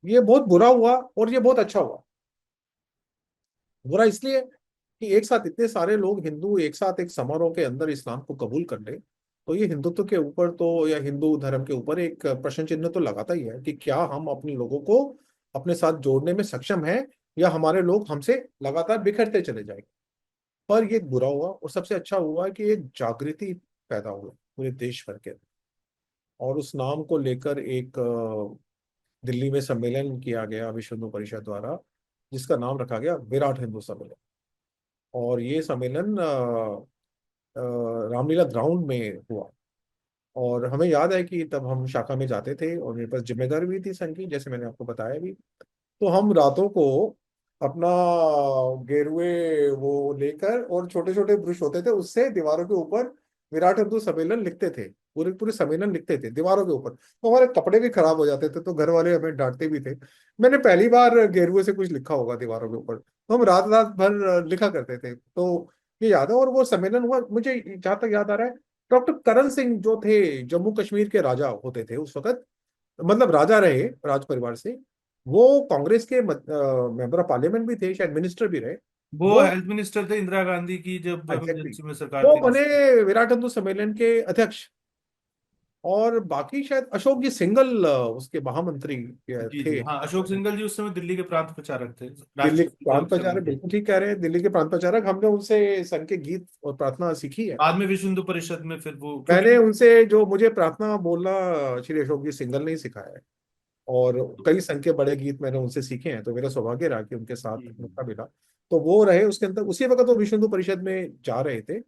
[SPEAKER 2] ये बहुत बुरा हुआ और ये बहुत अच्छा हुआ। बुरा इसलिए कि एक साथ इतने सारे लोग हिंदू एक साथ एक समारोह के अंदर इस्लाम को कबूल कर ले, तो ये हिंदुत्व के ऊपर तो या हिंदू धर्म के ऊपर एक प्रश्न चिन्ह तो लगाता ही है कि क्या हम अपने लोगों को अपने साथ जोड़ने में सक्षम हैं, या हमारे लोग हमसे लगातार बिखरते चले जाएंगे। पर ये बुरा हुआ, और सबसे अच्छा हुआ कि एक जागृति पैदा हुई पूरे देश भर के। और उस नाम को लेकर एक दिल्ली में सम्मेलन किया गया विश्व हिंदू परिषद द्वारा, जिसका नाम रखा गया विराट हिंदू सम्मेलन। और ये सम्मेलन रामलीला ग्राउंड में हुआ। और हमें याद है कि तब हम शाखा में जाते थे और मेरे पास जिम्मेदारी भी थी संघ की, जैसे मैंने आपको बताया भी। तो हम रातों को अपना गेरुए वो लेकर, और छोटे छोटे ब्रश होते थे, उससे दीवारों के ऊपर विराट हिंदू सम्मेलन लिखते थे। पूरे पूरे सम्मेलन लिखते थे दीवारों के ऊपर, तो हमारे कपड़े भी खराब हो जाते थे, तो घर वाले हमें डांटते भी थे। मैंने पहली बार गेरुए से कुछ लिखा होगा दीवारों के ऊपर, तो हम रात रात भर लिखा करते थे। तो ये याद है। और वो सम्मेलन हुआ, मुझे जहां तक याद आ रहा है, डॉक्टर करण सिंह जो थे, जम्मू कश्मीर के राजा होते थे उस वक्त, मतलब राजा रहे राज परिवार से, वो कांग्रेस के मेंबर ऑफ पार्लियामेंट भी थे, शायद मिनिस्टर भी रहे।
[SPEAKER 1] वो
[SPEAKER 2] वो
[SPEAKER 1] हेल्थ मिनिस्टर थे इंदिरा गांधी की जब
[SPEAKER 2] एग्जैक्टली
[SPEAKER 1] इमरजेंसी में सरकार
[SPEAKER 2] वो
[SPEAKER 1] थी
[SPEAKER 2] बने
[SPEAKER 1] उस।
[SPEAKER 2] विराट हिंदू सम्मेलन के अध्यक्ष। और बाकी शायद अशोक जी सिंगल उसके महामंत्री
[SPEAKER 1] जी जी
[SPEAKER 2] थे।
[SPEAKER 1] हाँ, अशोक सिंघल जी उस समय दिल्ली के प्रांत प्रचारक थे,
[SPEAKER 2] दिल्ली के
[SPEAKER 1] राष्ट्रीय
[SPEAKER 2] प्रांत
[SPEAKER 1] स्वयं सेवक
[SPEAKER 2] प्रचारक,
[SPEAKER 1] थे।
[SPEAKER 2] बिल्कुल ठीक कह रहे हैं, दिल्ली के प्रांत प्रचारक। हमने उनसे संघ के गीत और प्रार्थना सीखी है।
[SPEAKER 1] बाद में विश्व हिंदू परिषद में फिर वो,
[SPEAKER 2] मैंने
[SPEAKER 1] क्योंकि
[SPEAKER 2] उनसे जो मुझे प्रार्थना बोलना श्री अशोक जी सिंगल ने ही सिखाया है। और कई संघ के बड़े गीत मैंने उनसे सीखे हैं, तो मेरा सौभाग्य रहा कि उनके साथ मौका मिला। तो वो रहे उसके अंदर, उसी वक्त वो विश्व हिंदू परिषद में जा रहे थे।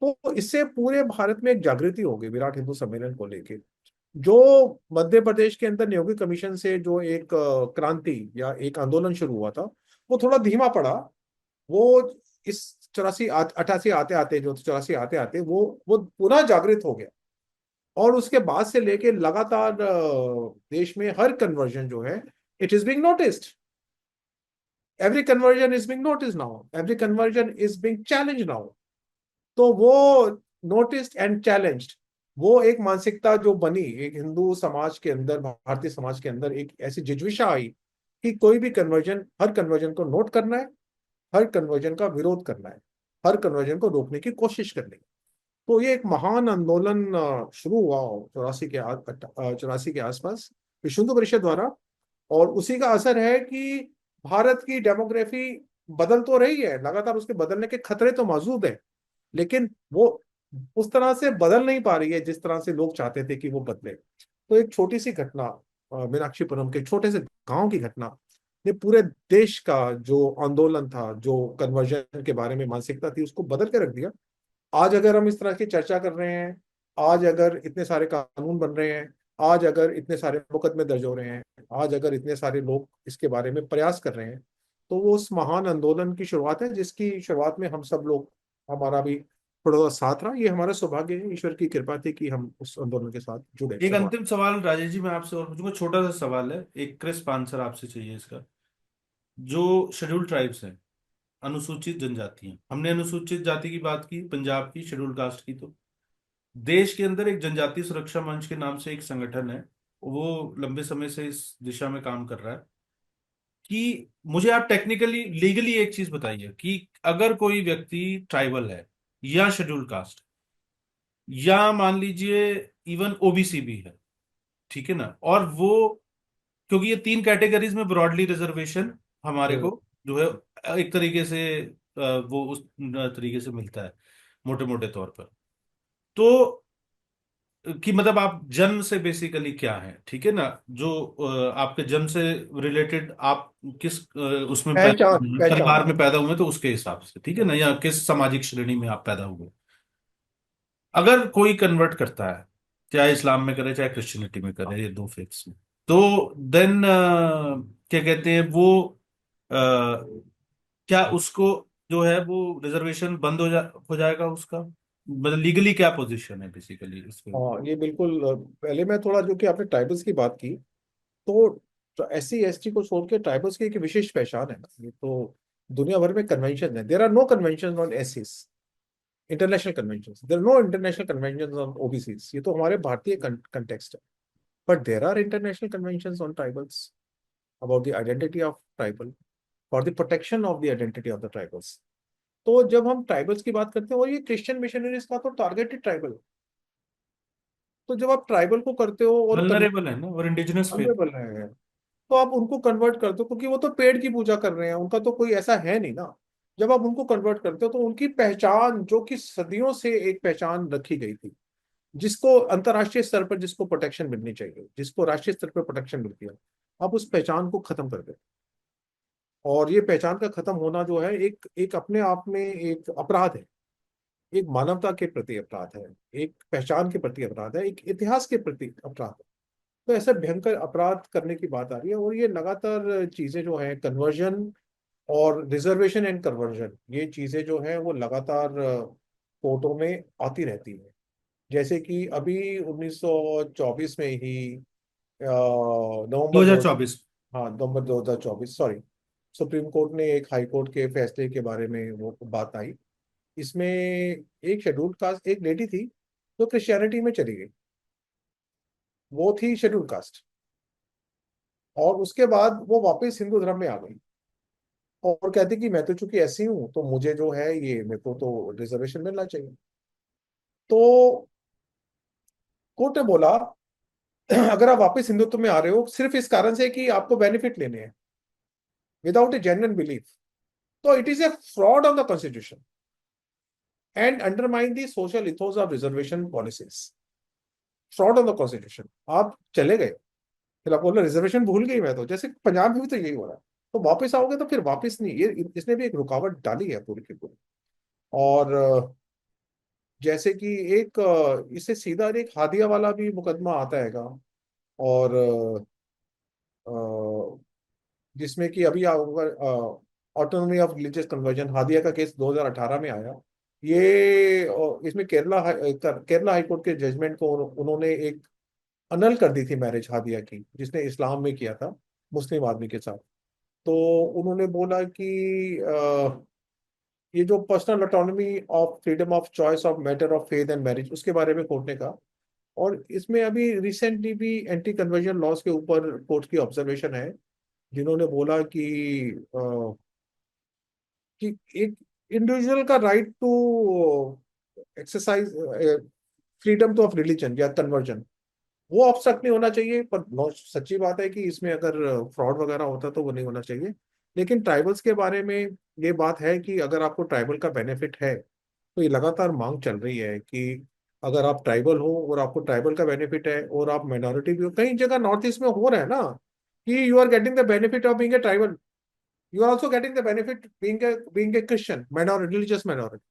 [SPEAKER 2] तो इससे पूरे भारत में एक जागृति हो गई विराट हिंदू सम्मेलन को लेके। जो मध्य प्रदेश के अंदर नियोगी कमीशन से जो एक क्रांति या एक आंदोलन शुरू हुआ था, वो थोड़ा धीमा पड़ा। वो इस 84 88 आते आते, जो 84 आते आते वो पुनः जागृत हो गया। और उसके बाद से लेके लगातार देश में हर कन्वर्जन जो है, it is being noticed. Every conversion is being notice now, every conversion is being challenge now. तो वो नोटिस्ड एंड चैलेंज्ड वो एक मानसिकता जो बनी एक हिंदू समाज के अंदर, भारतीय समाज के अंदर एक ऐसी जिज्विशा आई कि कोई भी कन्वर्जन, हर कन्वर्जन को नोट करना है, हर कन्वर्जन का विरोध करना है, हर कन्वर्जन को रोकने की कोशिश करनी है। तो ये एक महान आंदोलन शुरू हुआ 84 के आसपास विश्व हिंदू परिषद द्वारा। और उसी का असर है कि भारत की डेमोग्राफी बदल तो रही है लगातार, उसके बदलने के खतरे तो मौजूद है, लेकिन वो उस तरह से बदल नहीं पा रही है जिस तरह से लोग चाहते थे कि वो बदले। तो एक छोटी सी घटना, मीनाक्षीपुरम के छोटे से गांव की घटना ने पूरे देश का जो आंदोलन था, जो कन्वर्जन के बारे में मानसिकता थी, उसको बदल के रख दिया। आज अगर हम इस तरह की चर्चा कर रहे हैं, आज अगर इतने सारे कानून बन रहे हैं, आज अगर इतने सारे मुकदमे दर्ज हो रहे हैं, आज अगर इतने सारे लोग इसके बारे में प्रयास कर रहे हैं, तो वो उस महान आंदोलन की शुरुआत है जिसकी शुरुआत में हम सब लोग, हमारा भी थोड़ा सा साथ रहा। ये हमारा सौभाग्य है, ईश्वर की कृपा थी कि हम उस आंदोलन के साथ जुड़े
[SPEAKER 1] एक
[SPEAKER 2] शुरुआत।
[SPEAKER 1] अंतिम सवाल राजेश जी मैं आपसे और पूछूंगा, छोटा सा सवाल है, एक क्रिस्प आंसर आपसे चाहिए इसका। जो शेड्यूल्ड ट्राइब्स हैं, अनुसूचित जनजातियां, हमने अनुसूचित जाति की बात की, पंजाब की शेड्यूल्ड कास्ट की, तो देश के अंदर एक जनजातीय सुरक्षा मंच के नाम से एक संगठन है, वो लंबे समय से इस दिशा में काम कर रहा है कि मुझे आप टेक्निकली लीगली एक चीज बताइए कि अगर कोई व्यक्ति ट्राइबल है या शेड्यूल्ड कास्ट, या मान लीजिए इवन ओबीसी भी है, ठीक है ना, और वो, क्योंकि ये तीन कैटेगरीज में ब्रॉडली रिजर्वेशन हमारे
[SPEAKER 2] हम्म।
[SPEAKER 1] को जो है एक तरीके से वो उस तरीके से मिलता है मोटे मोटे तौर पर। तो कि मतलब आप जन्म से बेसिकली क्या है, ठीक है ना, जो आपके जन्म से रिलेटेड आप किस उसमें
[SPEAKER 2] पहचान, पहचान।
[SPEAKER 1] परिवार में पैदा हुए तो उसके हिसाब से, ठीक है ना, या किस सामाजिक श्रेणी में आप पैदा हुए। अगर कोई कन्वर्ट करता है, चाहे इस्लाम में करे चाहे क्रिश्चियनिटी में करे, ये दो फेथ्स में, तो देन क्या कहते हैं वो, अ, क्या उसको जो है वो रिजर्वेशन बंद हो जाएगा उसका, मतलब लीगली क्या पोजीशन है बेसिकली इसके।
[SPEAKER 2] हाँ, ये बिल्कुल पहले मैं थोड़ा, जो कि आपने ट्राइबल्स की बात की, तो SC ST को छोड़ के ट्राइबल्स की एक विशेष पहचान है ना, ये तो दुनिया भर में कन्वेंशन है। There are no convention on SCs, international convention, there are no international convention on OBCs। ये तो हमारे भारतीय कंटेक्स्ट है। But there are international convention on tribals about the identity of tribal, for the protection of the identity of the tribals. तो जब हम tribals की बात करते हैं, और ये क्रिश्चियन मिशनरीज का तो टारगेटेड ट्राइबल, तो जब आप ट्राइबल को करते हो और
[SPEAKER 1] वल्नरेबल है ना, और इंडिजिनस फेथ।
[SPEAKER 2] कन्वर्ट रहे हैं, तो आप उनको कन्वर्ट करते हो क्योंकि वो तो पेड़ की पूजा कर रहे हैं, उनका तो कोई ऐसा है नहीं ना। जब आप उनको कन्वर्ट करते हो तो उनकी पहचान, जो कि सदियों से एक पहचान रखी गई थी, जिसको अंतर्राष्ट्रीय स्तर पर जिसको प्रोटेक्शन मिलनी चाहिए, जिसको राष्ट्रीय स्तर पर प्रोटेक्शन मिलती है, आप उस पहचान को खत्म कर दो। और ये पहचान का खत्म होना जो है, एक एक अपने आप में एक अपराध है, एक मानवता के प्रति अपराध है, एक पहचान के प्रति अपराध है, एक इतिहास के प्रति अपराध है। तो ऐसे भयंकर अपराध करने की बात आ रही है, और ये लगातार चीजें जो है, कन्वर्जन और रिजर्वेशन एंड कन्वर्जन, ये चीजें जो है वो लगातार कोर्टों में आती रहती है। जैसे कि अभी 1924 में ही नवंबर दो
[SPEAKER 1] 2024।
[SPEAKER 2] हाँ, नवंबर 2024, सॉरी, सुप्रीम कोर्ट ने एक हाई कोर्ट के फैसले के बारे में वो बात आई। इसमें एक शेड्यूल कास्ट एक लेडी थी जो क्रिश्चियनिटी में चली गई, वो थी शेड्यूल कास्ट, और उसके बाद वो वापस हिंदू धर्म में आ गई, और कहती कि मैं तो चूंकि ऐसी हूं, तो मुझे जो है ये, मेरे को तो रिजर्वेशन मिलना चाहिए। तो कोर्ट ने बोला अगर आप वापस हिंदुत्व में आ रहे हो सिर्फ इस कारण से कि आपको बेनिफिट लेने हैं, विदाउट ए जेन्युइन बिलीफ, तो it is a fraud on the constitution and undermine the social ethos of reservation policies. Fraud on the constitution. आप चले गए, फिर आप बोल रिजर्वेशन भूल गई मैं तो, जैसे पंजाब में भी तो यही हो रहा है। तो वापस आओगे तो फिर वापस नहीं, ये इसने भी एक रुकावट डाली है पूरी की पूरी। और जैसे कि एक इससे सीधा एक हादिया वाला भी मुकदमा आता हैगा, और जिसमें कि अभी autonomy of religious conversion, Hadiya का केस 2018 में आया। ये इसमें केरला हाई कोर्ट के जजमेंट को उन्होंने एक अनल कर दी थी मैरिज हादिया की, जिसने इस्लाम में किया था मुस्लिम आदमी के साथ। तो उन्होंने बोला कि ये जो personal autonomy of freedom of choice of matter of faith and marriage, उसके बारे में कोर्ट ने कहा और इसमें अभी रिसेंटली भी एंटी कन्वर्जन लॉज के ऊपर कोर्ट की ऑब्जर्वेशन है, जिन्होंने बोला कि एक इंडिविजुअल का right to exercise freedom to of religion या कन्वर्जन, वो ऑब्स्ट्रक्ट नहीं होना चाहिए। पर सच्ची बात है कि इसमें अगर फ्रॉड वगैरह होता तो वो नहीं होना चाहिए। लेकिन ट्राइबल्स के बारे में ये बात है कि अगर आपको ट्राइबल का बेनिफिट है, तो ये लगातार मांग चल रही है कि अगर आप ट्राइबल हो और आपको ट्राइबल का बेनिफिट है और आप माइनॉरिटी भी हो, कई जगह नॉर्थ ईस्ट में हो रहा है ना, कि you are getting the benefit of being a tribal, you are also getting the benefit being a Christian minority, religious minority.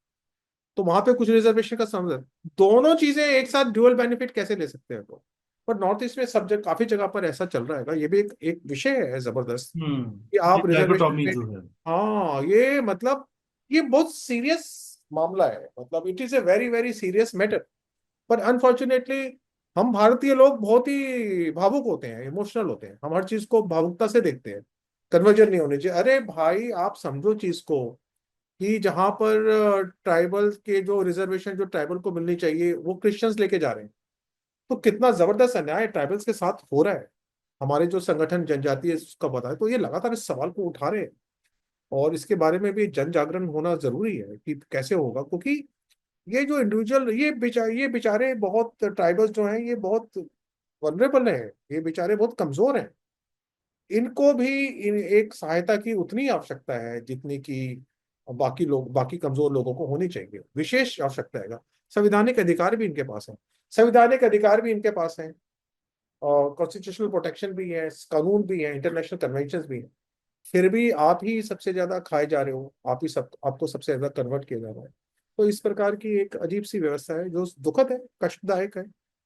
[SPEAKER 2] तो वहां पे कुछ रिजर्वेशन का समझ, दोनों चीजें एक साथ ड्यूअल बेनिफिट कैसे ले सकते हैं लोग। पर नॉर्थ ईस्ट में सब जगह, काफी जगह पर ऐसा चल रहा है। ये भी एक विषय है जबरदस्त कि
[SPEAKER 1] ये
[SPEAKER 2] आप रिजर्वेशन
[SPEAKER 1] डाइकोटॉमी
[SPEAKER 2] में।
[SPEAKER 1] जो है।
[SPEAKER 2] हाँ, ये मतलब ये बहुत सीरियस मामला है, मतलब it is a very very serious matter. पर अनफॉर्चुनेटली हम भारतीय लोग बहुत ही भावुक होते हैं, इमोशनल होते हैं, हम हर चीज को भावुकता से देखते हैं। कन्वर्जन नहीं होनी चाहिए, अरे भाई आप समझो चीज को, कि जहां पर ट्राइबल के जो रिजर्वेशन जो ट्राइबल को मिलनी चाहिए वो क्रिश्चियंस लेके जा रहे हैं, तो कितना जबरदस्त अन्याय ट्राइबल्स के साथ हो रहा है। हमारे जो संगठन जनजातीय उसका पता है, तो ये लगातार इस सवाल को उठा रहे हैं। और इसके बारे में भी जन जागरण होना जरूरी है कि कैसे होगा, क्योंकि ये जो इंडिविजुअल, ये बेचारे बहुत ट्राइबल्स जो हैं, ये बहुत वनरेबल हैं, ये बेचारे बहुत कमजोर हैं। इनको भी एक सहायता की उतनी आवश्यकता है जितनी कि बाकी लोग, बाकी कमजोर लोगों को होनी चाहिए, विशेष आवश्यकता है। संविधानिक अधिकार भी इनके पास है, संविधानिक अधिकार भी इनके पास है, और कॉन्स्टिट्यूशनल प्रोटेक्शन भी है, कानून भी है, इंटरनेशनल कन्वेंशन भी है। फिर भी आप ही सबसे ज्यादा खाए जा रहे हो, आप ही सब, आपको सबसे ज्यादा कन्वर्ट किया जा रहा है। तो इस प्रकार की एक अजीब सी व्यवस्था है जो दुखद है, कष्टदायक है।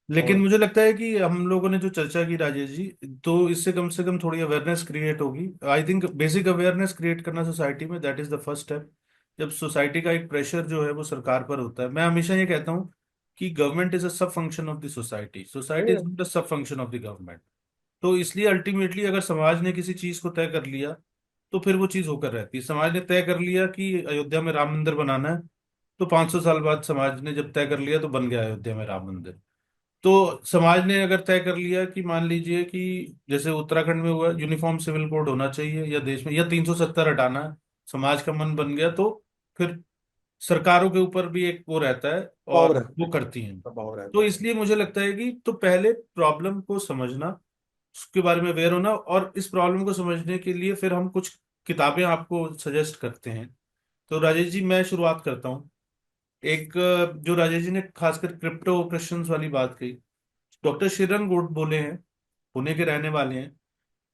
[SPEAKER 1] लेकिन
[SPEAKER 2] और
[SPEAKER 1] मुझे लगता है कि हम लोगों ने जो चर्चा की राजेश जी, तो इससे कम से कम थोड़ी अवेयरनेस क्रिएट होगी। I think basic awareness create करना सोसाइटी में, that is the first step. जब सोसाइटी का एक प्रेशर जो है वो सरकार पर होता है, मैं हमेशा ये कहता हूँ कि गवर्नमेंट इज अ सब function of the society, society is not a सब फंक्शन ऑफ द गवर्नमेंट। तो इसलिए अल्टीमेटली अगर समाज ने किसी चीज को तय कर लिया, तो फिर वो चीज होकर रहती है। समाज ने तय कर लिया कि अयोध्या में राम मंदिर बनाना है, तो 500 साल बाद समाज ने जब तय कर लिया तो बन गया अयोध्या में राम मंदिर। तो समाज ने अगर तय कर लिया कि मान लीजिए कि जैसे उत्तराखंड में हुआ, यूनिफॉर्म सिविल कोड होना चाहिए या देश में, या 370 हटाना है, समाज का मन बन गया, तो फिर सरकारों के ऊपर भी एक वो रहता है
[SPEAKER 2] भाव
[SPEAKER 1] और
[SPEAKER 2] रहता
[SPEAKER 1] वो
[SPEAKER 2] है,
[SPEAKER 1] करती हैं।
[SPEAKER 2] प्रभाव रहता
[SPEAKER 1] तो
[SPEAKER 2] है।
[SPEAKER 1] इसलिए मुझे लगता है कि तो पहले प्रॉब्लम को समझना, उसके बारे में अवेयर होना, और इस प्रॉब्लम को समझने के लिए फिर हम कुछ किताबें आपको सजेस्ट करते हैं। तो राजेश जी मैं शुरुआत करता हूँ। एक जो राजेश जी ने खासकर क्रिप्टो क्वेश्चंस वाली बात कही, डॉक्टर श्रीरंग गोडबोले हैं, पुणे के रहने वाले हैं,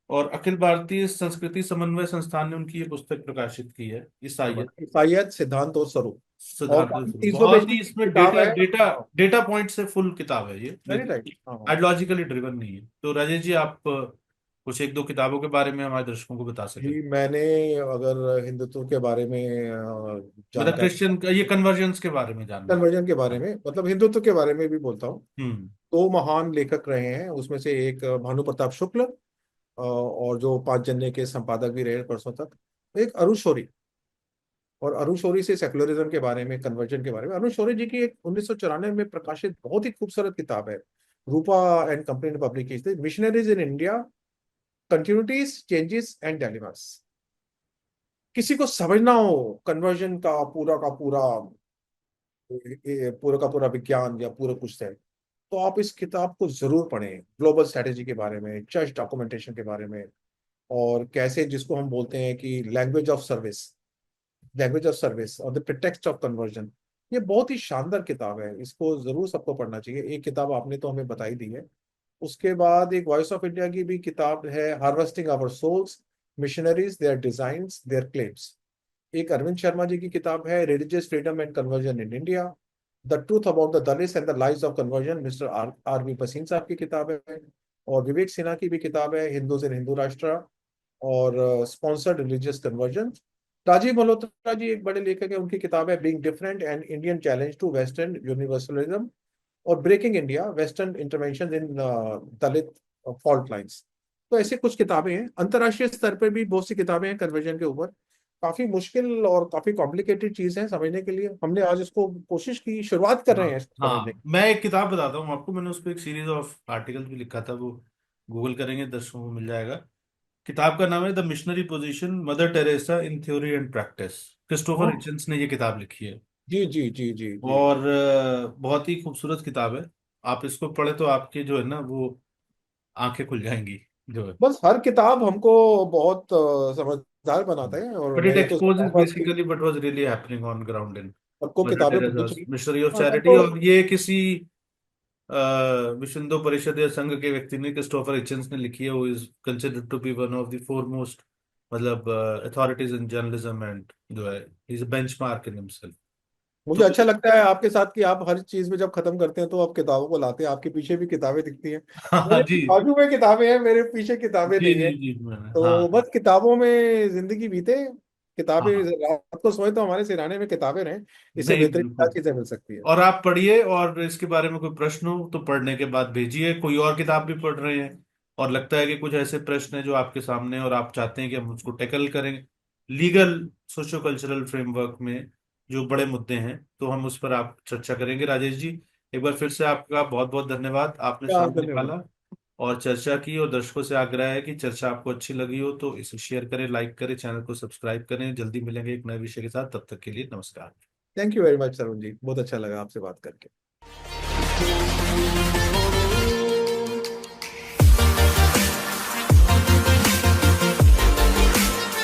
[SPEAKER 1] और अखिल भारतीय संस्कृति समन्वय संस्थान ने उनकी ये पुस्तक प्रकाशित की है, ईसाइयत
[SPEAKER 2] ईसाइयत सिद्धांत और स्वरूप। और
[SPEAKER 1] सिद्धांत।
[SPEAKER 2] काफी 300 पेज
[SPEAKER 1] बहुत
[SPEAKER 2] की
[SPEAKER 1] ही इसमें
[SPEAKER 2] किताब
[SPEAKER 1] डेटा
[SPEAKER 2] है।
[SPEAKER 1] डेटा
[SPEAKER 2] हाँ,
[SPEAKER 1] डेटा पॉइंट से फुल किताब है ये,
[SPEAKER 2] वेरी
[SPEAKER 1] लेकिन
[SPEAKER 2] राइट। हाँ हाँ।
[SPEAKER 1] आइडियोलॉजिकली ड्रिवन नहीं है। तो राजेश जी आप कुछ एक दो किताबों के बारे में हमारे दर्शकों को बता सके।
[SPEAKER 2] जी, मैंने अगर हिंदुत्व के बारे में
[SPEAKER 1] मतलब
[SPEAKER 2] जानकारी,
[SPEAKER 1] क्रिश्चियन का ये कन्वर्जन्स के बारे में जानना है।
[SPEAKER 2] कन्वर्जन के बारे
[SPEAKER 1] हाँ।
[SPEAKER 2] में, मतलब हिंदुत्व के बारे में भी बोलता हूँ।
[SPEAKER 1] हम्म।
[SPEAKER 2] दो महान लेखक रहे हैं, उसमें से एक भानु प्रताप शुक्ल, और जो पांच जन्य के संपादक भी रहे परसों तक, एक अरुण शौरी। और अरुण शौरी से सेक्युलरिज्म के बारे में, कन्वर्जन के बारे में, अरुण शौरी जी की एक 1994 में प्रकाशित बहुत ही खूबसूरत किताब है, रूपा एंड कंपनी ने पब्लिश की थी, missionaries in India, continuities changes and dilemmas. किसी को समझना हो कन्वर्जन का पूरा का पूरा विज्ञान या पूरा कुछ है, तो आप इस किताब को जरूर पढ़ें, ग्लोबल स्ट्रेटेजी के बारे में, चर्च डॉक्यूमेंटेशन के बारे में, और कैसे जिसको हम बोलते हैं कि लैंग्वेज ऑफ सर्विस और द प्रिटेक्स्ट ऑफ कन्वर्जन। ये बहुत ही शानदार किताब है, इसको जरूर सबको पढ़ना चाहिए। एक किताब आपने तो हमें बताई दी है। उसके बाद एक वॉइस ऑफ इंडिया की भी किताब है, harvesting our souls, missionaries, their designs, their claims. एक अरविंद शर्मा जी की किताब है, religious freedom and conversion in India, the truth about the Dalits and the lives of conversion, mister R R V पसीन साहब की किताब है। और विवेक सिन्हा की भी किताब है, हिंदूज इन हिंदू राष्ट्र और sponsored religious conversion. Rajiv Malhotra ji एक बड़े लेखक है, उनकी किताब है being different and Indian challenge to western universalism, और breaking India, western intervention in Dalit fault lines. तो ऐसे कुछ किताबें हैं। अंतर्राष्ट्रीय स्तर पर भी बहुत सी किताबें हैं कन्वर्जन के ऊपर। काफी मुश्किल और काफी कॉम्प्लिकेटेड चीज है समझने के लिए। हमने आज इसको कोशिश की, शुरुआत कर रहे
[SPEAKER 1] हाँ
[SPEAKER 2] हैं इसको समझने
[SPEAKER 1] हाँ,
[SPEAKER 2] की।
[SPEAKER 1] मैं एक किताब बताता हूँ आपको, मैंने उस पर एक सीरीज ऑफ आर्टिकल भी लिखा था, वो गूगल करेंगे दर्शकों को मिल जाएगा। किताब का नाम है the missionary position, Mother Teresa in theory and practice. Christopher
[SPEAKER 2] oh,
[SPEAKER 1] Hitchens ने ये किताब लिखी है।
[SPEAKER 2] जी जी जी जी जी।
[SPEAKER 1] और बहुत ही खूबसूरत किताब है। आप इसको पढ़े तो आपके जो है ना वो आंखें खुल जाएंगी जो है।
[SPEAKER 2] बस हर किताब हमको बहुत समझदार बनाता है, और
[SPEAKER 1] बट इट
[SPEAKER 2] मैं ये तो
[SPEAKER 1] एक्सपोजेस
[SPEAKER 2] चाहूंगा कि
[SPEAKER 1] basically what was really happening on ground in
[SPEAKER 2] सबको
[SPEAKER 1] मदर
[SPEAKER 2] किताबें पढ़नी
[SPEAKER 1] टेरेसास
[SPEAKER 2] चाहिए।
[SPEAKER 1] मिशनरी ऑफ
[SPEAKER 2] हाँ, मैं
[SPEAKER 1] चैरिटी।
[SPEAKER 2] तो
[SPEAKER 1] और ये किसी विश्व हिंदू परिषद या संघ के व्यक्ति ने, क्रिस्टोफर हिचन्स ने लिखी है। वो is considered to be one of the foremost, मतलब अथॉरिटीज इन जर्नलिज्म, एंड जो है इज बेंचमार्क इन हिमसेल्फ।
[SPEAKER 2] मुझे
[SPEAKER 1] तो
[SPEAKER 2] अच्छा लगता है आपके साथ कि आप हर चीज में जब खत्म करते हैं तो आप किताबों को लाते हैं, आपके पीछे भी किताबें दिखती हैं।
[SPEAKER 1] हाँ
[SPEAKER 2] मेरे
[SPEAKER 1] जी
[SPEAKER 2] बाजू में किताबें हैं, मेरे पीछे किताबें
[SPEAKER 1] जी
[SPEAKER 2] नहीं
[SPEAKER 1] जी
[SPEAKER 2] है।
[SPEAKER 1] जी, मैंने हाँ।
[SPEAKER 2] तो बस किताबों में जिंदगी बीते। किताबें,
[SPEAKER 1] हाँ
[SPEAKER 2] रात को सोए तो हमारे सिरहाने में किताबें रहें। इससे
[SPEAKER 1] नहीं
[SPEAKER 2] बेहतरीन क्या
[SPEAKER 1] बिल्कुल।
[SPEAKER 2] चीजें मिल सकती है।
[SPEAKER 1] और आप पढ़िए, और इसके बारे में कोई प्रश्न हो तो पढ़ने के बाद भेजिए। कोई और किताब भी पढ़ रहे हैं और लगता है कि कुछ ऐसे प्रश्न हैं जो आपके सामने हैं और आप चाहते हैं कि हम उसको टैकल करें लीगल सोशो कल्चरल फ्रेमवर्क में, जो बड़े मुद्दे हैं, तो हम उस पर आप चर्चा करेंगे। राजेश जी, एक बार फिर से आपका बहुत बहुत धन्यवाद, आपने
[SPEAKER 2] क्या,
[SPEAKER 1] समय
[SPEAKER 2] धन्यवाद।
[SPEAKER 1] निकाला और चर्चा की। और दर्शकों से आग्रह है कि चर्चा आपको अच्छी लगी हो तो इसे शेयर करें, लाइक करें, चैनल को सब्सक्राइब करें। जल्दी मिलेंगे एक नए विषय के साथ, तब तक के लिए नमस्कार।
[SPEAKER 2] थैंक यू वेरी मच सरुण जी, बहुत अच्छा लगा आपसे बात करके।